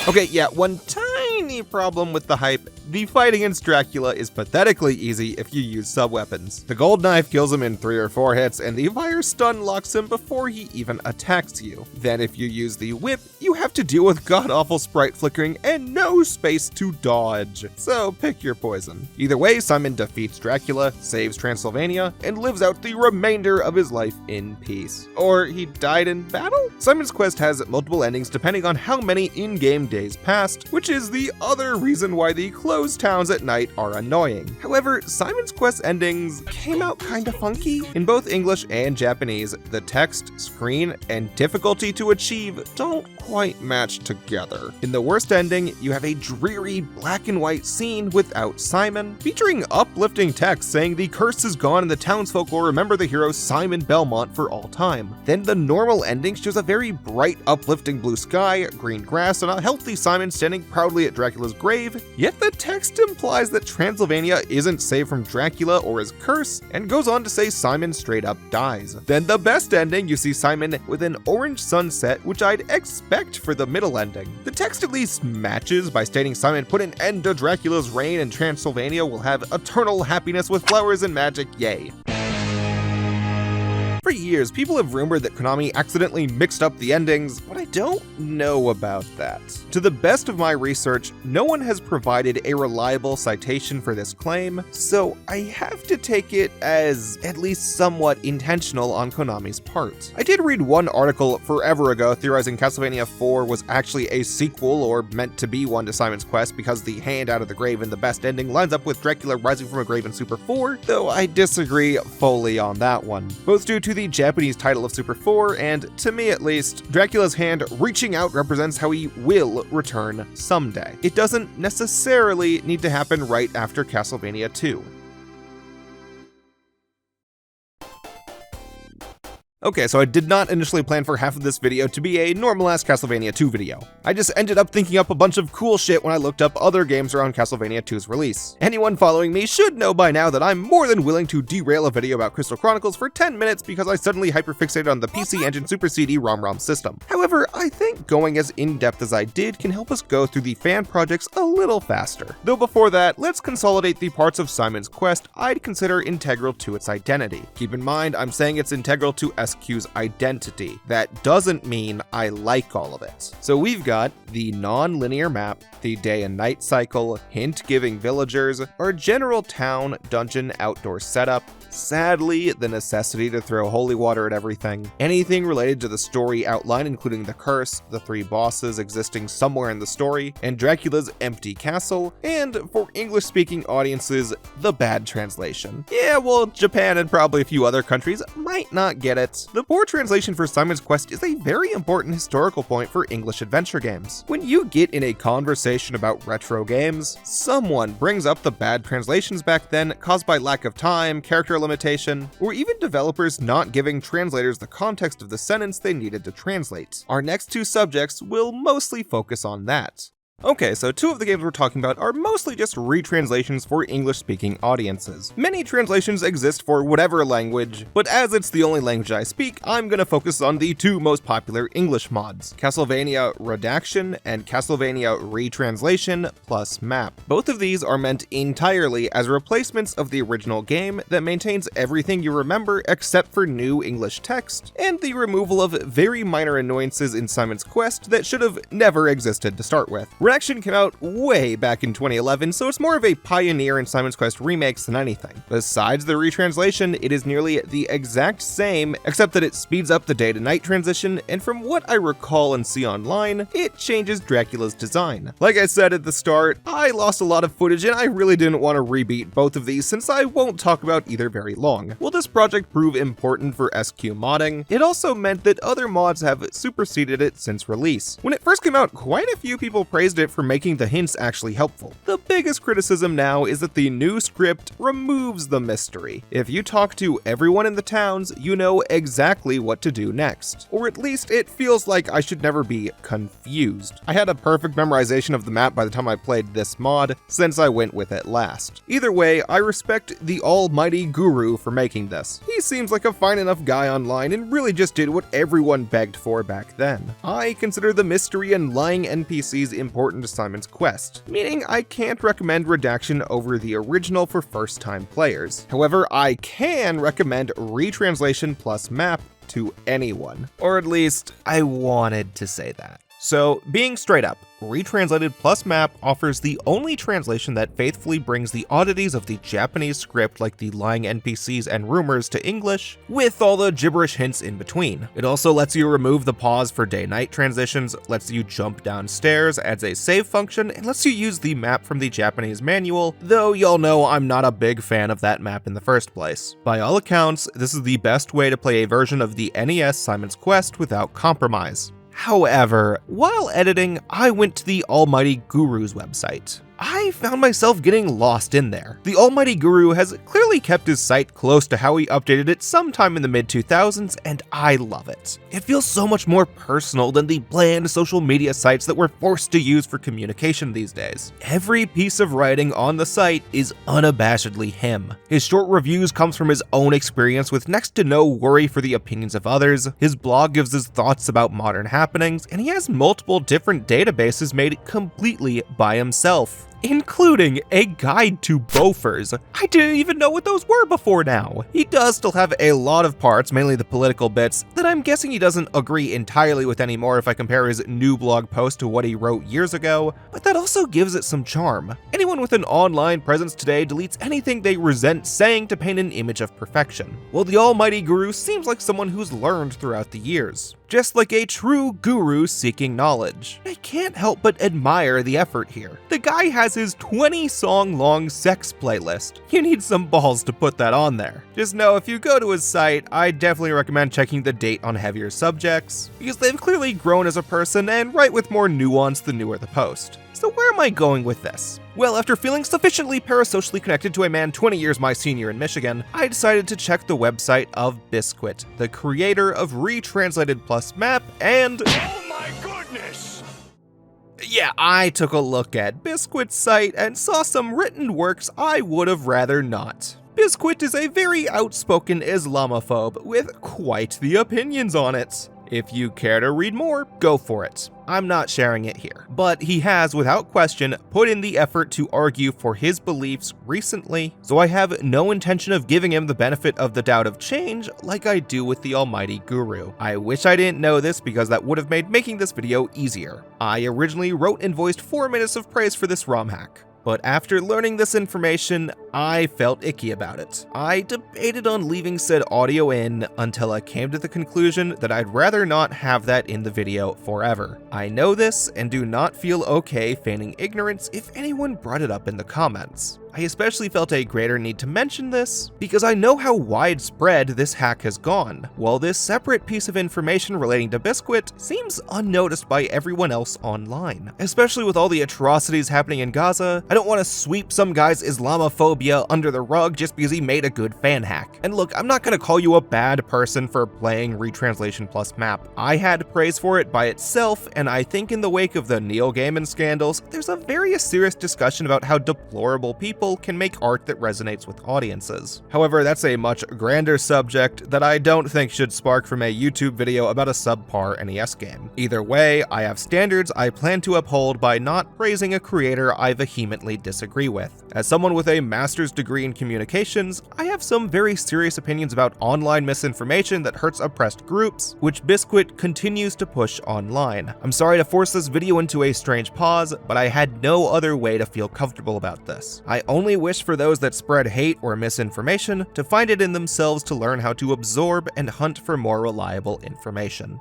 Okay, yeah, one tiny problem with the hype. The fight against Dracula is pathetically easy if you use sub-weapons. The gold knife kills him in 3 or 4 hits, and the fire stun locks him before he even attacks you. Then if you use the whip, you have to deal with god-awful sprite flickering and no space to dodge. So pick your poison. Either way, Simon defeats Dracula, saves Transylvania, and lives out the remainder of his life in peace. Or he died in battle? Simon's Quest has multiple endings depending on how many in-game days passed, which is the other reason why the closed towns at night are annoying. However, Simon's Quest endings came out kinda funky. In both English and Japanese, the text, screen, and difficulty to achieve don't quite match together. In the worst ending, you have a dreary black and white scene without Simon, featuring uplifting text saying the curse is gone and the townsfolk will remember the hero Simon Belmont for all time. Then the normal ending shows a very bright, uplifting blue sky, green grass, and a healthy Simon standing proudly at Dracula's grave, yet the text implies that Transylvania isn't saved from Dracula or his curse, and goes on to say Simon straight up dies. Then the best ending, you see Simon with an orange sunset, which I'd expect for the middle ending. The text at least matches by stating Simon put an end to Dracula's reign and Transylvania will have eternal happiness with flowers and magic, yay. For years, people have rumored that Konami accidentally mixed up the endings, but I don't know about that. To the best of my research, no one has provided a reliable citation for this claim, so I have to take it as at least somewhat intentional on Konami's part. I did read one article forever ago theorizing Castlevania 4 was actually a sequel or meant to be one to Simon's Quest because the hand out of the grave in the best ending lines up with Dracula rising from a grave in Super 4, though I disagree fully on that one. Both due to the Japanese title of Super 4, and to me at least, Dracula's hand reaching out represents how he will return someday. It doesn't necessarily need to happen right after Castlevania 2. Okay, so I did not initially plan for half of this video to be a normal-ass Castlevania 2 video. I just ended up thinking up a bunch of cool shit when I looked up other games around Castlevania 2's release. Anyone following me should know by now that I'm more than willing to derail a video about Crystal Chronicles for 10 minutes because I suddenly hyperfixated on the PC Engine Super CD ROM system. However, I think going as in-depth as I did can help us go through the fan projects a little faster. Though before that, let's consolidate the parts of Simon's Quest I'd consider integral to its identity. Keep in mind, I'm saying it's integral to SQ's identity. That doesn't mean I like all of it. So we've got the non-linear map, the day and night cycle, hint-giving villagers, our general town, dungeon, outdoor setup, sadly, the necessity to throw holy water at everything, anything related to the story outline including the curse, the 3 bosses existing somewhere in the story, and Dracula's empty castle, and for English-speaking audiences, the bad translation. Yeah, well, Japan and probably a few other countries might not get it. The poor translation for Simon's Quest is a very important historical point for English adventure games. When you get in a conversation about retro games, someone brings up the bad translations back then caused by lack of time, character limitation, or even developers not giving translators the context of the sentence they needed to translate. Our next 2 subjects will mostly focus on that. Okay, so 2 of the games we're talking about are mostly just retranslations for English-speaking audiences. Many translations exist for whatever language, but as it's the only language I speak, I'm gonna focus on the 2 most popular English mods, Castlevania Redaction and Castlevania Retranslation plus Map. Both of these are meant entirely as replacements of the original game that maintains everything you remember except for new English text, and the removal of very minor annoyances in Simon's Quest that should have never existed to start with. Redaction came out way back in 2011, so it's more of a pioneer in Simon's Quest remakes than anything. Besides the retranslation, it is nearly the exact same, except that it speeds up the day-to-night transition, and from what I recall and see online, it changes Dracula's design. Like I said at the start, I lost a lot of footage and I really didn't want to rebeat both of these since I won't talk about either very long. Will this project prove important for SQ modding? It also meant that other mods have superseded it since release. When it first came out, quite a few people praised it for making the hints actually helpful. The biggest criticism now is that the new script removes the mystery. If you talk to everyone in the towns, you know exactly what to do next. Or at least it feels like I should never be confused. I had a perfect memorization of the map by the time I played this mod, since I went with it last. Either way, I respect the almighty guru for making this. He seems like a fine enough guy online and really just did what everyone begged for back then. I consider the mystery and lying NPCs important to Simon's Quest, meaning I can't recommend Redaction over the original for first-time players. However, I can recommend Retranslation plus Map to anyone. Or at least, I wanted to say that. So, being straight up, Retranslated plus Map offers the only translation that faithfully brings the oddities of the Japanese script like the lying NPCs and rumors to English, with all the gibberish hints in between. It also lets you remove the pause for day-night transitions, lets you jump downstairs, adds a save function, and lets you use the map from the Japanese manual, though y'all know I'm not a big fan of that map in the first place. By all accounts, this is the best way to play a version of the NES Simon's Quest without compromise. However, while editing, I went to the Almighty Guru's website. I found myself getting lost in there. The Almighty Guru has clearly kept his site close to how he updated it sometime in the mid-2000s, and I love it. It feels so much more personal than the bland social media sites that we're forced to use for communication these days. Every piece of writing on the site is unabashedly him. His short reviews comes from his own experience with next to no worry for the opinions of others, his blog gives his thoughts about modern happenings, and he has multiple different databases made completely by himself, including a guide to Bofors. I didn't even know what those were before now. He does still have a lot of parts, mainly the political bits, that I'm guessing he doesn't agree entirely with anymore if I compare his new blog post to what he wrote years ago, but that also gives it some charm. Anyone with an online presence today deletes anything they resent saying to paint an image of perfection. Well, the Almighty Guru seems like someone who's learned throughout the years, just like a true guru seeking knowledge. I can't help but admire the effort here. The guy has his 20-song-long sex playlist. You need some balls to put that on there. Just know if you go to his site, I definitely recommend checking the date on heavier subjects, because they've clearly grown as a person and write with more nuance the newer the post. So where am I going with this? Well, after feeling sufficiently parasocially connected to a man 20 years my senior in Michigan, I decided to check the website of Biscuit, the creator of Retranslated plus Map, and Oh my goodness! yeah, I took a look at Biscuit's site and saw some written works I would have rather not. Biscuit is a very outspoken Islamophobe with quite the opinions on it. If you care to read more, go for it. I'm not sharing it here. But he has, without question, put in the effort to argue for his beliefs recently, so I have no intention of giving him the benefit of the doubt of change like I do with the almighty guru. I wish I didn't know this because that would have made making this video easier. I originally wrote and voiced 4 minutes of praise for this ROM hack. But after learning this information, I felt icky about it. I debated on leaving said audio in until I came to the conclusion that I'd rather not have that in the video forever. I know this and do not feel okay feigning ignorance if anyone brought it up in the comments. I especially felt a greater need to mention this because I know how widespread this hack has gone, while this separate piece of information relating to Biscuit seems unnoticed by everyone else online. Especially with all the atrocities happening in Gaza, I don't want to sweep some guy's Islamophobia under the rug just because he made a good fan hack. And look, I'm not going to call you a bad person for playing Retranslation Plus map. I had praise for it by itself, and I think in the wake of the Neil Gaiman scandals, there's a very serious discussion about how deplorable people can make art that resonates with audiences. However, that's a much grander subject that I don't think should spark from a YouTube video about a subpar NES game. Either way, I have standards I plan to uphold by not praising a creator I vehemently disagree with. As someone with a master's degree in communications, I have some very serious opinions about online misinformation that hurts oppressed groups, which Biscuit continues to push online. I'm sorry to force this video into a strange pause, but I had no other way to feel comfortable about this. I only wish for those that spread hate or misinformation to find it in themselves to learn how to absorb and hunt for more reliable information.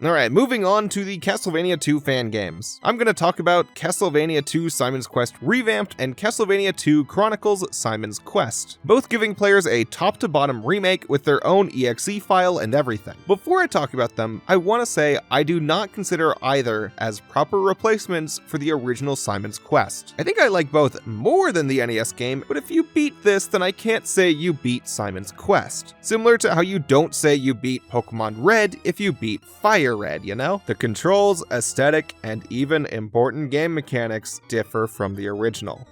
Alright, moving on to the Castlevania 2 fan games. I'm going to talk about Castlevania 2 Simon's Quest Revamped and Castlevania 2 Chronicles Simon's Quest, both giving players a top-to-bottom remake with their own EXE file and everything. Before I talk about them, I want to say I do not consider either as proper replacements for the original Simon's Quest. I think I like both more than the NES game, but if you beat this, then I can't say you beat Simon's Quest. Similar to how you don't say you beat Pokemon Red if you beat Fire Red, you know? The controls, aesthetic, and even important game mechanics differ from the original.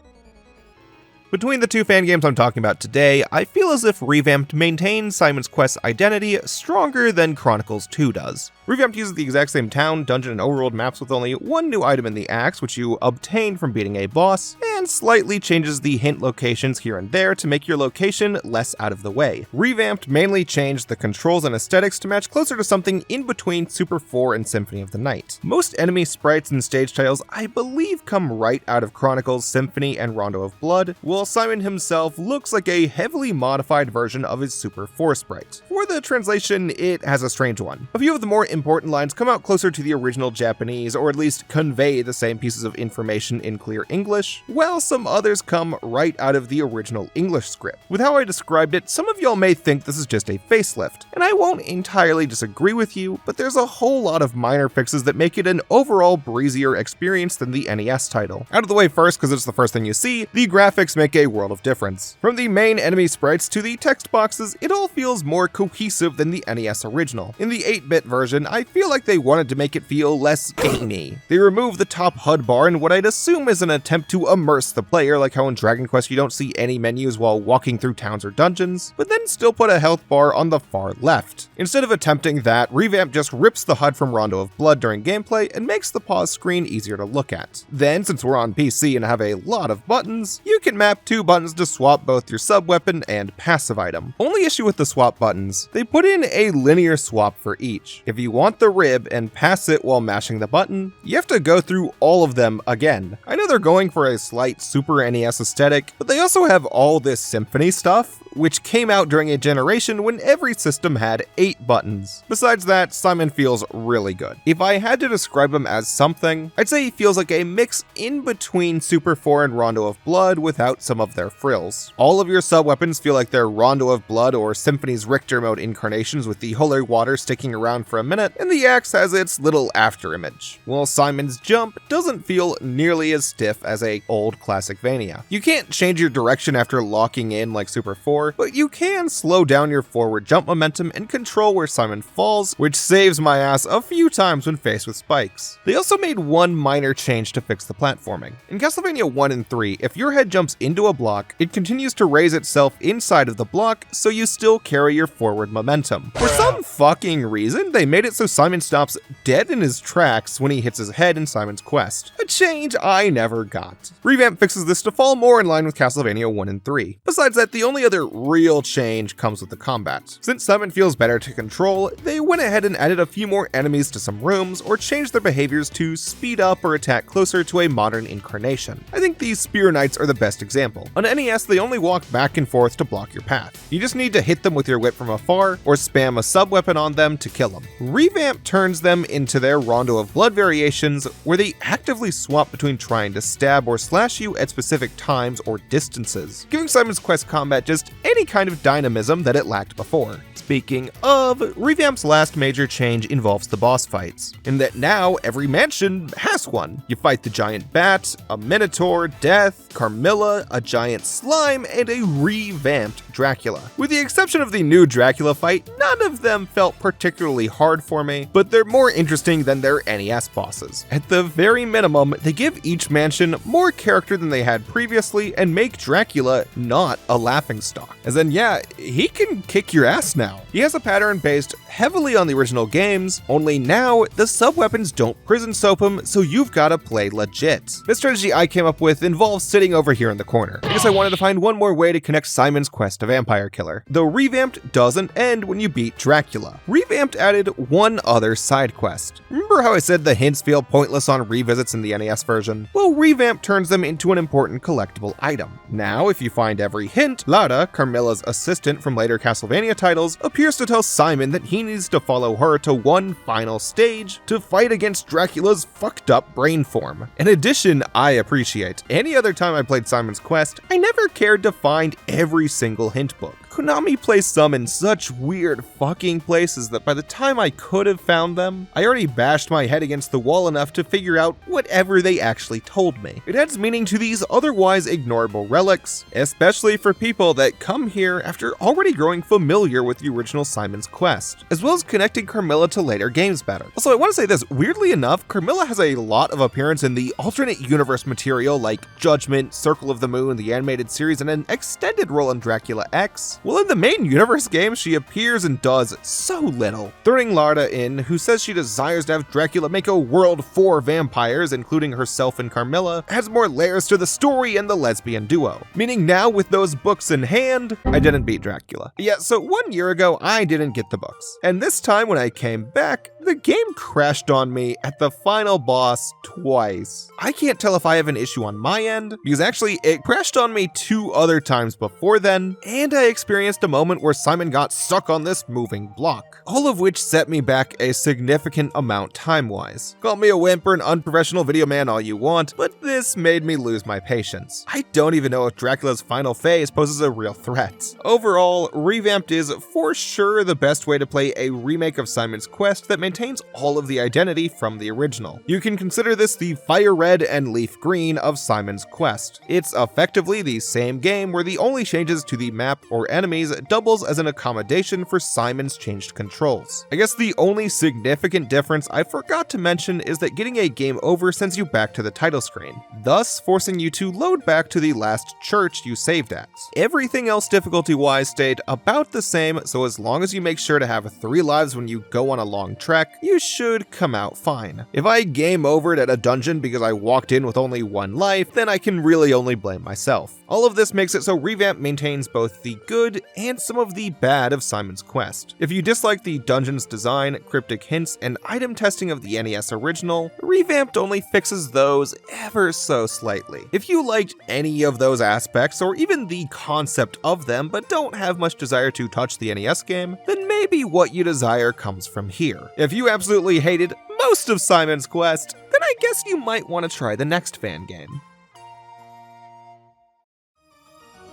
Between the two fan games I'm talking about today, I feel as if Revamped maintains Simon's Quest's identity stronger than Chronicles 2 does. Revamped uses the exact same town, dungeon, and overworld maps with only one new item in the axe, which you obtain from beating a boss, and slightly changes the hint locations here and there to make your location less out of the way. Revamped mainly changed the controls and aesthetics to match closer to something in between Super 4 and Symphony of the Night. Most enemy sprites and stage titles, I believe, come right out of Chronicles, Symphony, and Rondo of Blood, while Simon himself looks like a heavily modified version of his Super 4 sprite. For the translation, it has a strange one. A few of the more important lines come out closer to the original Japanese, or at least convey the same pieces of information in clear English, while some others come right out of the original English script. With how I described it, some of y'all may think this is just a facelift, and I won't entirely disagree with you, but there's a whole lot of minor fixes that make it an overall breezier experience than the NES title. Out of the way first, because it's the first thing you see, the graphics make a world of difference. From the main enemy sprites to the text boxes, it all feels more cohesive than the NES original. In the 8-bit version, I feel like they wanted to make it feel less gamey. They removed the top HUD bar in what I'd assume is an attempt to immerse the player, like how in Dragon Quest you don't see any menus while walking through towns or dungeons, but then still put a health bar on the far left. Instead of attempting that, Revamp just rips the HUD from Rondo of Blood during gameplay and makes the pause screen easier to look at. Then, since we're on PC and have a lot of buttons, you can map 2 buttons to swap both your sub-weapon and passive item. Only issue with the swap buttons, they put in a linear swap for each. If you want the rib and pass it while mashing the button, you have to go through all of them again. I know they're going for a slight Super NES aesthetic, but they also have all this Symphony stuff, which came out during a generation when every system had 8 buttons. Besides that, Simon feels really good. If I had to describe him as something, I'd say he feels like a mix in between Super 4 and Rondo of Blood without some of their frills. All of your sub-weapons feel like they're Rondo of Blood or Symphony's Richter mode incarnations with the holy water sticking around for a minute, and the axe has its little afterimage. While Simon's jump doesn't feel nearly as stiff as a old Classicvania. You can't change your direction after locking in like Super 4, before, but you can slow down your forward jump momentum and control where Simon falls, which saves my ass a few times when faced with spikes. They also made one minor change to fix the platforming. In Castlevania 1 and 3, if your head jumps into a block, it continues to raise itself inside of the block, so you still carry your forward momentum. For some fucking reason, they made it so Simon stops dead in his tracks when he hits his head in Simon's Quest, a change I never got. Revamped fixes this to fall more in line with Castlevania 1 and 3. Besides that, the only other real change comes with the combat. Since Simon feels better to control, they went ahead and added a few more enemies to some rooms or changed their behaviors to speed up or attack closer to a modern incarnation. I think these Spear Knights are the best example. On NES, they only walk back and forth to block your path. You just need to hit them with your whip from afar or spam a sub-weapon on them to kill them. Revamped turns them into their Rondo of Blood variations, where they actively swap between trying to stab or slash you at specific times or distances, giving Simon's Quest combat just any kind of dynamism that it lacked before. Speaking of, Revamped's last major change involves the boss fights, in that now every mansion has one. You fight the giant bat, a minotaur, Death, Carmilla, a giant slime, and a revamped Dracula. With the exception of the new Dracula fight, none of them felt particularly hard for me, but they're more interesting than their NES bosses. At the very minimum, they give each mansion more character than they had previously and make Dracula not a laughingstock. As in, yeah, he can kick your ass now. He has a pattern based heavily on the original games, only now the sub-weapons don't prison soap him, so you've gotta play legit. The strategy I came up with involves sitting over here in the corner, because I wanted to find one more way to connect Simon's Quest to Vampire Killer. Though Revamped doesn't end when you beat Dracula. Revamped added one other side quest. Remember how I said the hints feel pointless on revisits in the NES version? Well, Revamped turns them into an important collectible item. Now, if you find every hint, Lada, Carmilla's assistant from later Castlevania titles, appears to tell Simon that he needs to follow her to one final stage to fight against Dracula's fucked up brain form. An addition I appreciate. Any other time I played Simon's Quest, I never cared to find every single hint book. Konami placed some in such weird fucking places that by the time I could have found them, I already bashed my head against the wall enough to figure out whatever they actually told me. It adds meaning to these otherwise ignorable relics, especially for people that come here after already growing familiar with the original Simon's Quest, as well as connecting Carmilla to later games better. Also, I want to say this, weirdly enough, Carmilla has a lot of appearance in the alternate universe material like Judgment, Circle of the Moon, the animated series, and an extended role in Dracula X. Well, in the main universe game, she appears and does so little. Throwing Larda in, who says she desires to have Dracula make a world for vampires, including herself and Carmilla, adds more layers to the story and the lesbian duo. Meaning now with those books in hand, I didn't beat Dracula. Yeah, so 1 year ago, I didn't get the books. And this time when I came back, the game crashed on me at the final boss twice. I can't tell if I have an issue on my end, because actually it crashed on me 2 other times before then, and I experienced a moment where Simon got stuck on this moving block, all of which set me back a significant amount time-wise. Call me a wimp or an unprofessional video man all you want, but this made me lose my patience. I don't even know if Dracula's final phase poses a real threat. Overall, Revamped is for sure the best way to play a remake of Simon's Quest that maintains all of the identity from the original. You can consider this the Fire Red and Leaf Green of Simon's Quest. It's effectively the same game where the only changes to the map or enemies doubles as an accommodation for Simon's changed controls. I guess the only significant difference I forgot to mention is that getting a game over sends you back to the title screen, thus forcing you to load back to the last church you saved at. Everything else difficulty-wise stayed about the same, so as long as you make sure to have 3 lives when you go on a long trek, you should come out fine. If I game overed at a dungeon because I walked in with only 1 life, then I can really only blame myself. All of this makes it so Revamped maintains both the good and some of the bad of Simon's Quest. If you dislike the dungeon's design, cryptic hints, and item testing of the NES original, Revamped only fixes those ever so slightly. If you liked any of those aspects, or even the concept of them, but don't have much desire to touch the NES game, then maybe what you desire comes from here. If you absolutely hated most of Simon's Quest, then I guess you might want to try the next fan game.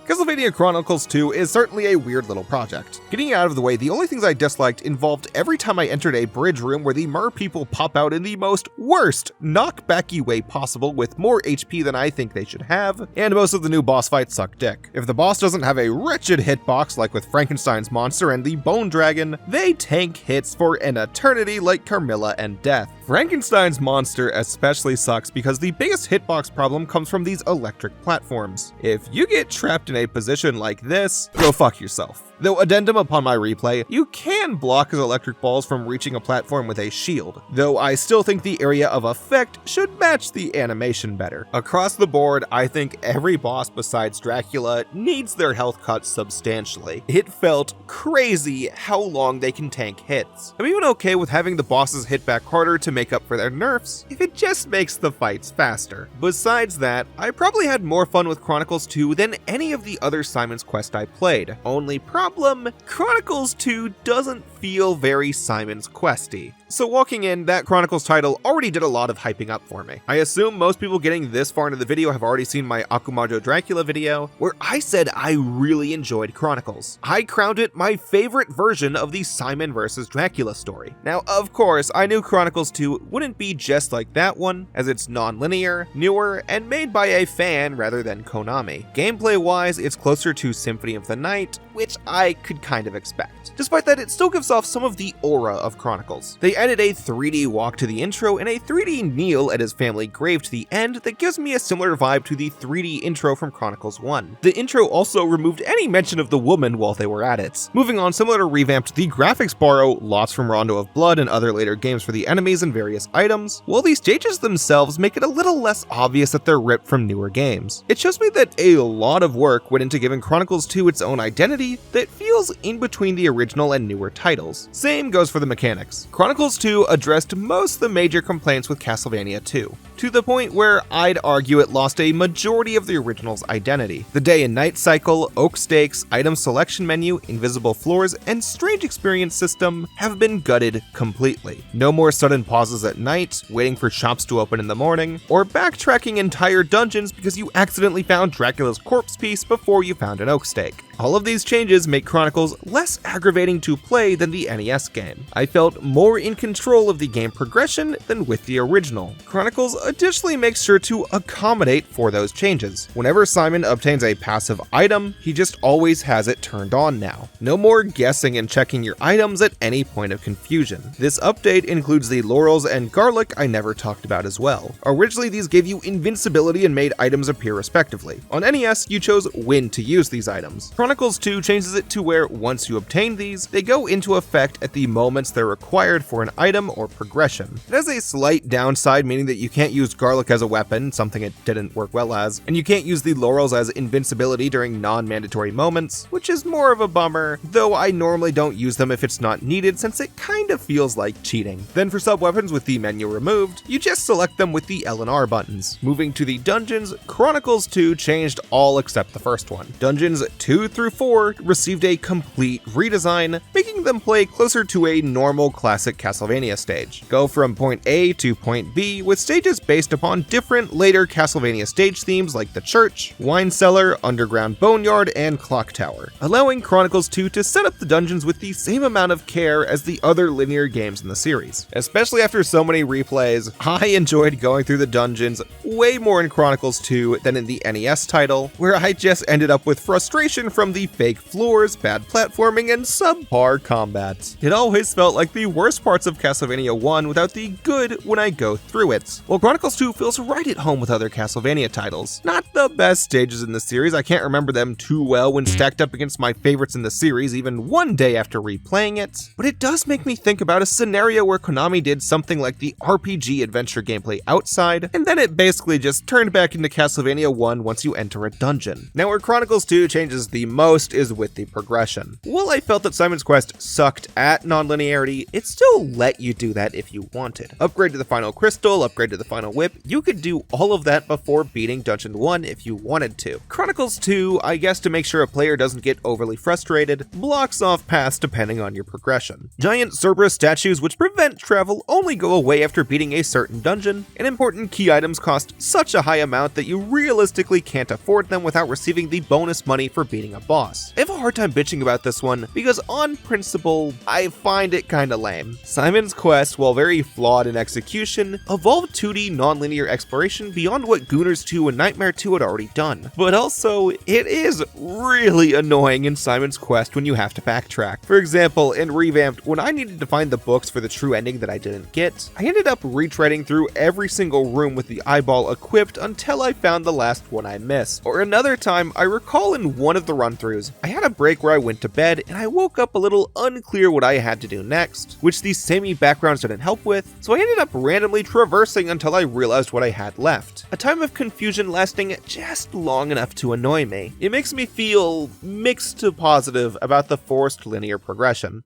Castlevania Chronicles 2 is certainly a weird little project. Getting out of the way, the only things I disliked involved every time I entered a bridge room where the mer people pop out in the most worst, knockbacky way possible with more HP than I think they should have, and most of the new boss fights suck dick. If the boss doesn't have a wretched hitbox like with Frankenstein's monster and the Bone Dragon, they tank hits for an eternity like Carmilla and Death. Frankenstein's monster especially sucks because the biggest hitbox problem comes from these electric platforms. If you get trapped in a position like this, go fuck yourself. Though addendum upon my replay, you can block his electric balls from reaching a platform with a shield, though I still think the area of effect should match the animation better. Across the board, I think every boss besides Dracula needs their health cut substantially. It felt crazy how long they can tank hits. I'm even okay with having the bosses hit back harder to make up for their nerfs, if it just makes the fights faster. Besides that, I probably had more fun with Chronicles 2 than any of the other Simon's Quest I played. Only problem, Chronicles 2 doesn't feel very Simon's Questy. So walking in, that Chronicles title already did a lot of hyping up for me. I assume most people getting this far into the video have already seen my Akumajo Dracula video, where I said I really enjoyed Chronicles. I crowned it my favorite version of the Simon vs. Dracula story. Now, of course, I knew Chronicles 2 wouldn't be just like that one, as it's non-linear, newer, and made by a fan rather than Konami. Gameplay-wise, it's closer to Symphony of the Night, which I could kind of expect. Despite that, it still gives off some of the aura of Chronicles. They added a 3D walk to the intro and a 3D kneel at his family grave to the end that gives me a similar vibe to the 3D intro from Chronicles 1. The intro also removed any mention of the woman while they were at it. Moving on, similar to Revamped, the graphics borrow lots from Rondo of Blood and other later games for the enemies and various items, while the stages themselves make it a little less obvious that they're ripped from newer games. It shows me that a lot of work went into giving Chronicles 2 its own identity that feels in between the original and newer titles. Same goes for the mechanics. Chronicles 2 addressed most of the major complaints with Castlevania 2, to the point where I'd argue it lost a majority of the original's identity. The day and night cycle, oak stakes, item selection menu, invisible floors, and strange experience system have been gutted completely. No more sudden pauses at night, waiting for shops to open in the morning, or backtracking entire dungeons because you accidentally found Dracula's corpse piece before you found an oak stake. All of these changes make Chronicles less aggravating to play than the NES game. I felt more in control of the game progression than with the original. Chronicles additionally makes sure to accommodate for those changes. Whenever Simon obtains a passive item, he just always has it turned on now. No more guessing and checking your items at any point of confusion. This update includes the laurels and garlic I never talked about as well. Originally, these gave you invincibility and made items appear respectively. On NES, you chose when to use these items. Chronicles 2 changes it to where once you obtain these, they go into effect at the moments they're required for an item or progression. It has a slight downside, meaning that you can't use garlic as a weapon, something it didn't work well as, and you can't use the laurels as invincibility during non-mandatory moments, which is more of a bummer, though I normally don't use them if it's not needed since it kind of feels like cheating. Then for sub-weapons with the menu removed, you just select them with the L and R buttons. Moving to the dungeons, Chronicles 2 changed all except the first one. Dungeons 2 through 4 received a complete redesign, making them play closer to a normal classic Castlevania stage. Go from point A to point B with stages based upon different later Castlevania stage themes like the church, wine cellar, underground boneyard, and clock tower, allowing Chronicles 2 to set up the dungeons with the same amount of care as the other linear games in the series. Especially after so many replays, I enjoyed going through the dungeons way more in Chronicles 2 than in the NES title, where I just ended up with frustration from the fake floors, bad platforming, and subpar combat. It always felt like the worst parts of Castlevania 1 without the good when I go through it. While Chronicles 2 feels right at home with other Castlevania titles. Not the best stages in the series, I can't remember them too well when stacked up against my favorites in the series even one day after replaying it, but it does make me think about a scenario where Konami did something like the RPG adventure gameplay outside, and then it basically just turned back into Castlevania 1 once you enter a dungeon. Now where Chronicles 2 changes the most is with the progression. While I felt that Simon's Quest sucked at nonlinearity, it still let you do that if you wanted. Upgrade to the final crystal, upgrade to the final whip, you could do all of that before beating Dungeon 1 if you wanted to. Chronicles 2, I guess to make sure a player doesn't get overly frustrated, blocks off paths depending on your progression. Giant Cerberus statues which prevent travel only go away after beating a certain dungeon, and important key items cost such a high amount that you realistically can't afford them without receiving the bonus money for beating a boss. I have a hard time bitching about this one because on principle, I find it kinda lame. Simon's Quest, while very flawed in execution, evolved 2D non-linear exploration beyond what Gooners 2 and Nightmare 2 had already done. But also, it is really annoying in Simon's Quest when you have to backtrack. For example, in Revamped, when I needed to find the books for the true ending that I didn't get, I ended up retreading through every single room with the eyeball equipped until I found the last one I missed. Or another time, I recall in one of the run-throughs, I had a break where I went to bed and I woke up a little unclear what I had to do next, which these samey backgrounds didn't help with, so I ended up randomly traversing until I realized what I had left. A time of confusion lasting just long enough to annoy me. It makes me feel mixed to positive about the forced linear progression.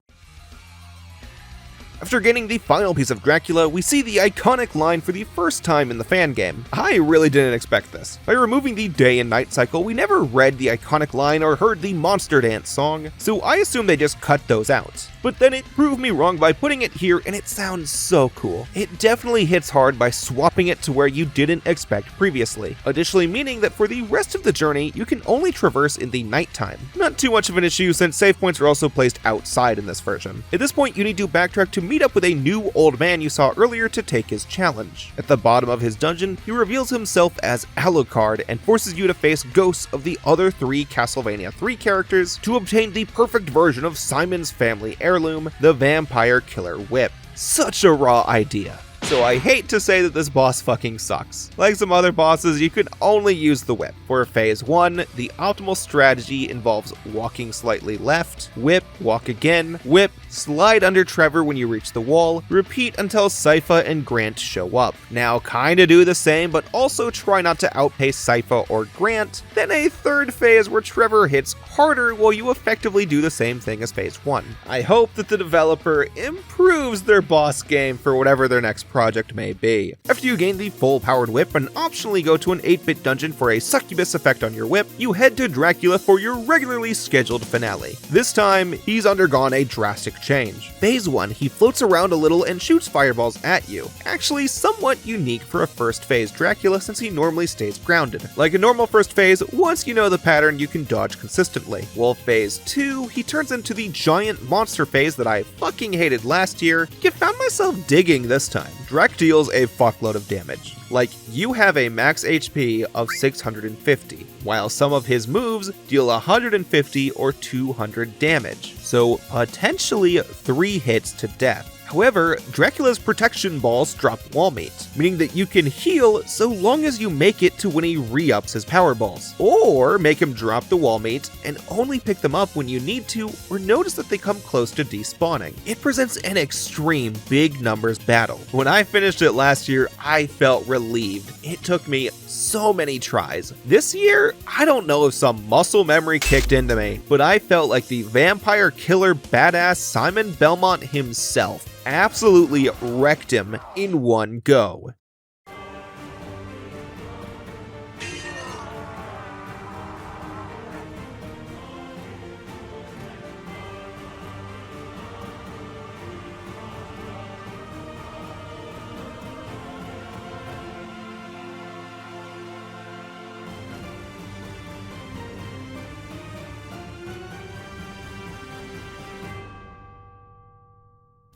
After getting the final piece of Dracula, we see the iconic line for the first time in the fan game. I really didn't expect this. By removing the day and night cycle, we never read the iconic line or heard the monster dance song, so I assumed they just cut those out. But then it proved me wrong by putting it here, and it sounds so cool. It definitely hits hard by swapping it to where you didn't expect previously, additionally meaning that for the rest of the journey, you can only traverse in the nighttime. Not too much of an issue since save points are also placed outside in this version. At this point, you need to backtrack to meet up with a new old man you saw earlier to take his challenge. At the bottom of his dungeon, he reveals himself as Alucard and forces you to face ghosts of the other 3 Castlevania 3 characters to obtain the perfect version of Simon's family heirloom, the Vampire Killer Whip. Such a raw idea. So I hate to say that this boss fucking sucks. Like some other bosses, you can only use the whip. For phase 1, the optimal strategy involves walking slightly left, whip, walk again, whip, slide under Trevor when you reach the wall, repeat until Sypha and Grant show up. Now kinda do the same, but also try not to outpace Sypha or Grant, then a third phase where Trevor hits harder while you effectively do the same thing as phase 1. I hope that the developer improves their boss game for whatever their next project may be. After you gain the full powered whip and optionally go to an 8-bit dungeon for a succubus effect on your whip, you head to Dracula for your regularly scheduled finale. This time, he's undergone a drastic change. Phase 1, he floats around a little and shoots fireballs at you. Actually somewhat unique for a first phase Dracula since he normally stays grounded. Like a normal first phase, once you know the pattern you can dodge consistently. While phase 2, he turns into the giant monster phase that I fucking hated last year, yet found myself digging this time. Drac deals a fuckload of damage. Like, you have a max HP of 650, while some of his moves deal 150 or 200 damage, so potentially 3 hits to death. However, Dracula's protection balls drop wall meat, meaning that you can heal so long as you make it to when he re-ups his power balls, or make him drop the wall meat and only pick them up when you need to or notice that they come close to despawning. It presents an extreme big numbers battle. When I finished it last year, I felt relieved. It took me so many tries. This year, I don't know if some muscle memory kicked into me, but I felt like the vampire killer badass Simon Belmont himself absolutely wrecked him in one go.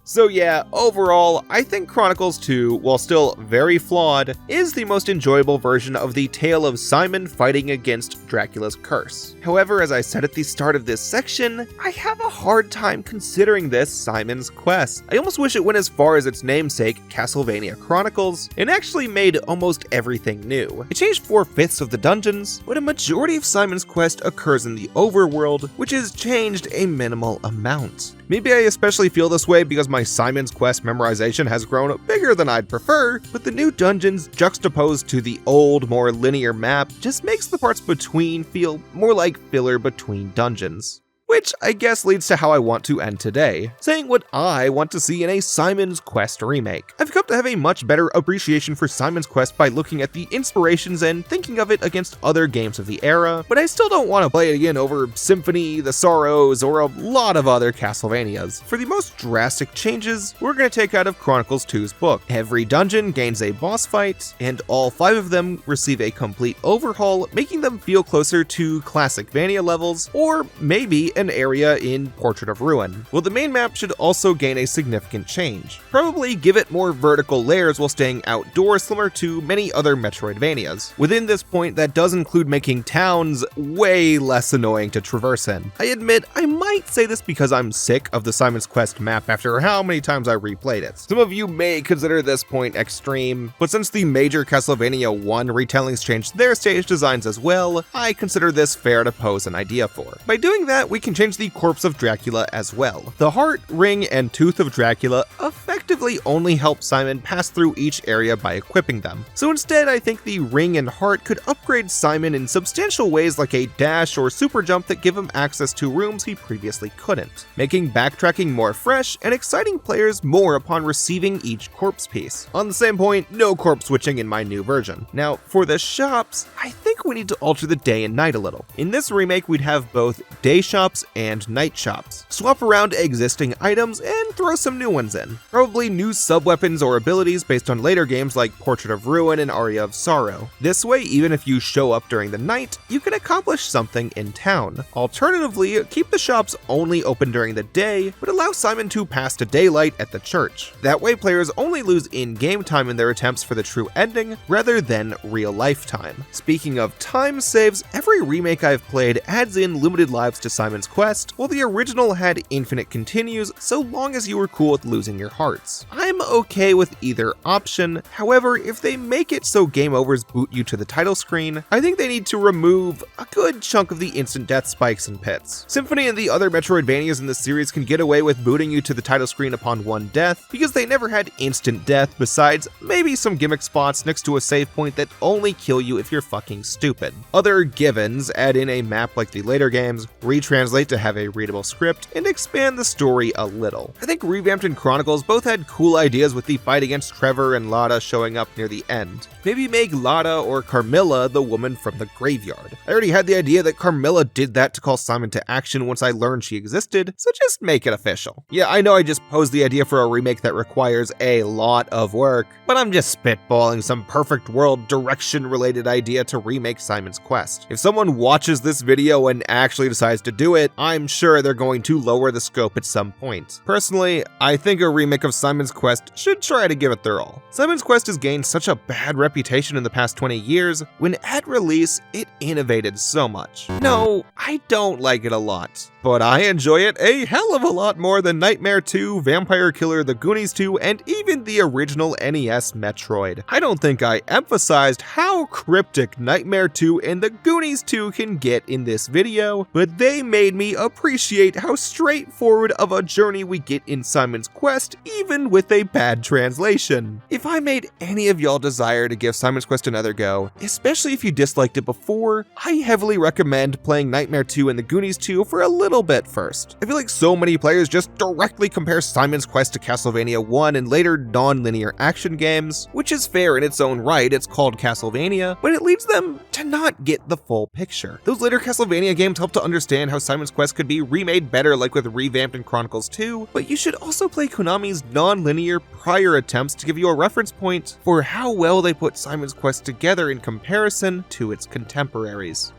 So yeah, overall, I think Chronicles 2, while still very flawed, is the most enjoyable version of the tale of Simon fighting against Dracula's curse. However, as I said at the start of this section, I have a hard time considering this Simon's Quest. I almost wish it went as far as its namesake, Castlevania Chronicles, and actually made almost everything new. It changed 4/5 of the dungeons, but a majority of Simon's Quest occurs in the overworld, which is changed a minimal amount. Maybe I especially feel this way because my Simon's Quest memorization has grown bigger than I'd prefer, but the new dungeons juxtaposed to the old, more linear map just makes the parts between feel more like filler between dungeons. Which I guess leads to how I want to end today, saying what I want to see in a Simon's Quest remake. I've come to have a much better appreciation for Simon's Quest by looking at the inspirations and thinking of it against other games of the era, but I still don't want to play it again over Symphony, The Sorrows, or a lot of other Castlevanias. For the most drastic changes, we're going to take out of Chronicles 2's book. Every dungeon gains a boss fight, and all 5 of them receive a complete overhaul, making them feel closer to classic Vania levels, or maybe an area in Portrait of Ruin. Well, the main map should also gain a significant change. Probably give it more vertical layers while staying outdoors, similar to many other Metroidvanias. Within this point, that does include making towns way less annoying to traverse in. I admit, I might say this because I'm sick of the Simon's Quest map after how many times I replayed it. Some of you may consider this point extreme, but since the major Castlevania 1 retellings changed their stage designs as well, I consider this fair to pose an idea for. By doing that, we can change the corpse of Dracula as well. The heart, ring, and tooth of Dracula effectively only help Simon pass through each area by equipping them. So instead, I think the ring and heart could upgrade Simon in substantial ways like a dash or super jump that give him access to rooms he previously couldn't, making backtracking more fresh and exciting players more upon receiving each corpse piece. On the same point, no corpse switching in my new version. Now, for the shops, I think we need to alter the day and night a little. In this remake, we'd have both day shops and night shops. Swap around existing items and throw some new ones in. Probably new sub-weapons or abilities based on later games like Portrait of Ruin and Aria of Sorrow. This way, even if you show up during the night, you can accomplish something in town. Alternatively, keep the shops only open during the day, but allow Simon to pass to daylight at the church. That way, players only lose in-game time in their attempts for the true ending, rather than real-life time. Speaking of time saves, every remake I've played adds in limited lives to Simon's Quest, while the original had infinite continues so long as you were cool with losing your hearts. I'm okay with either option, however, if they make it so game overs boot you to the title screen, I think they need to remove a good chunk of the instant death spikes and pits. Symphony and the other Metroidvanias in the series can get away with booting you to the title screen upon one death, because they never had instant death besides maybe some gimmick spots next to a save point that only kill you if you're fucking stupid. Other givens add in a map like the later games, retranslate to have a readable script, and expand the story a little. I think Revamped and Chronicles both had cool ideas with the fight against Trevor and Lada showing up near the end. Maybe make Lada or Carmilla the woman from the graveyard. I already had the idea that Carmilla did that to call Simon to action once I learned she existed, so just make it official. Yeah, I know I just posed the idea for a remake that requires a lot of work, but I'm just spitballing some perfect world direction related idea to remake Simon's Quest. If someone watches this video and actually decides to do it, I'm sure they're going to lower the scope at some point. Personally, I think a remake of Simon's Quest should try to give it their all. Simon's Quest has gained such a bad reputation in the past 20 years, when at release, it innovated so much. No, I don't like it a lot, but I enjoy it a hell of a lot more than Nightmare 2, Vampire Killer, The Goonies 2, and even the original NES Metroid. I don't think I emphasized how cryptic Nightmare 2 and The Goonies 2 can get in this video, but they made me appreciate how straightforward of a journey we get in Simon's Quest, even with a bad translation. If I made any of y'all desire to give Simon's Quest another go, especially if you disliked it before, I heavily recommend playing Nightmare 2 and The Goonies 2 for a little bit first. I feel like so many players just directly compare Simon's Quest to Castlevania 1 and later non-linear action games, which is fair in its own right, it's called Castlevania, but it leads them to not get the full picture. Those later Castlevania games help to understand how Simon's Quest could be remade better like with Revamped and Chronicles 2, but you should also play Konami's non-linear prior attempts to give you a reference point for how well they put Simon's Quest together in comparison to its contemporaries.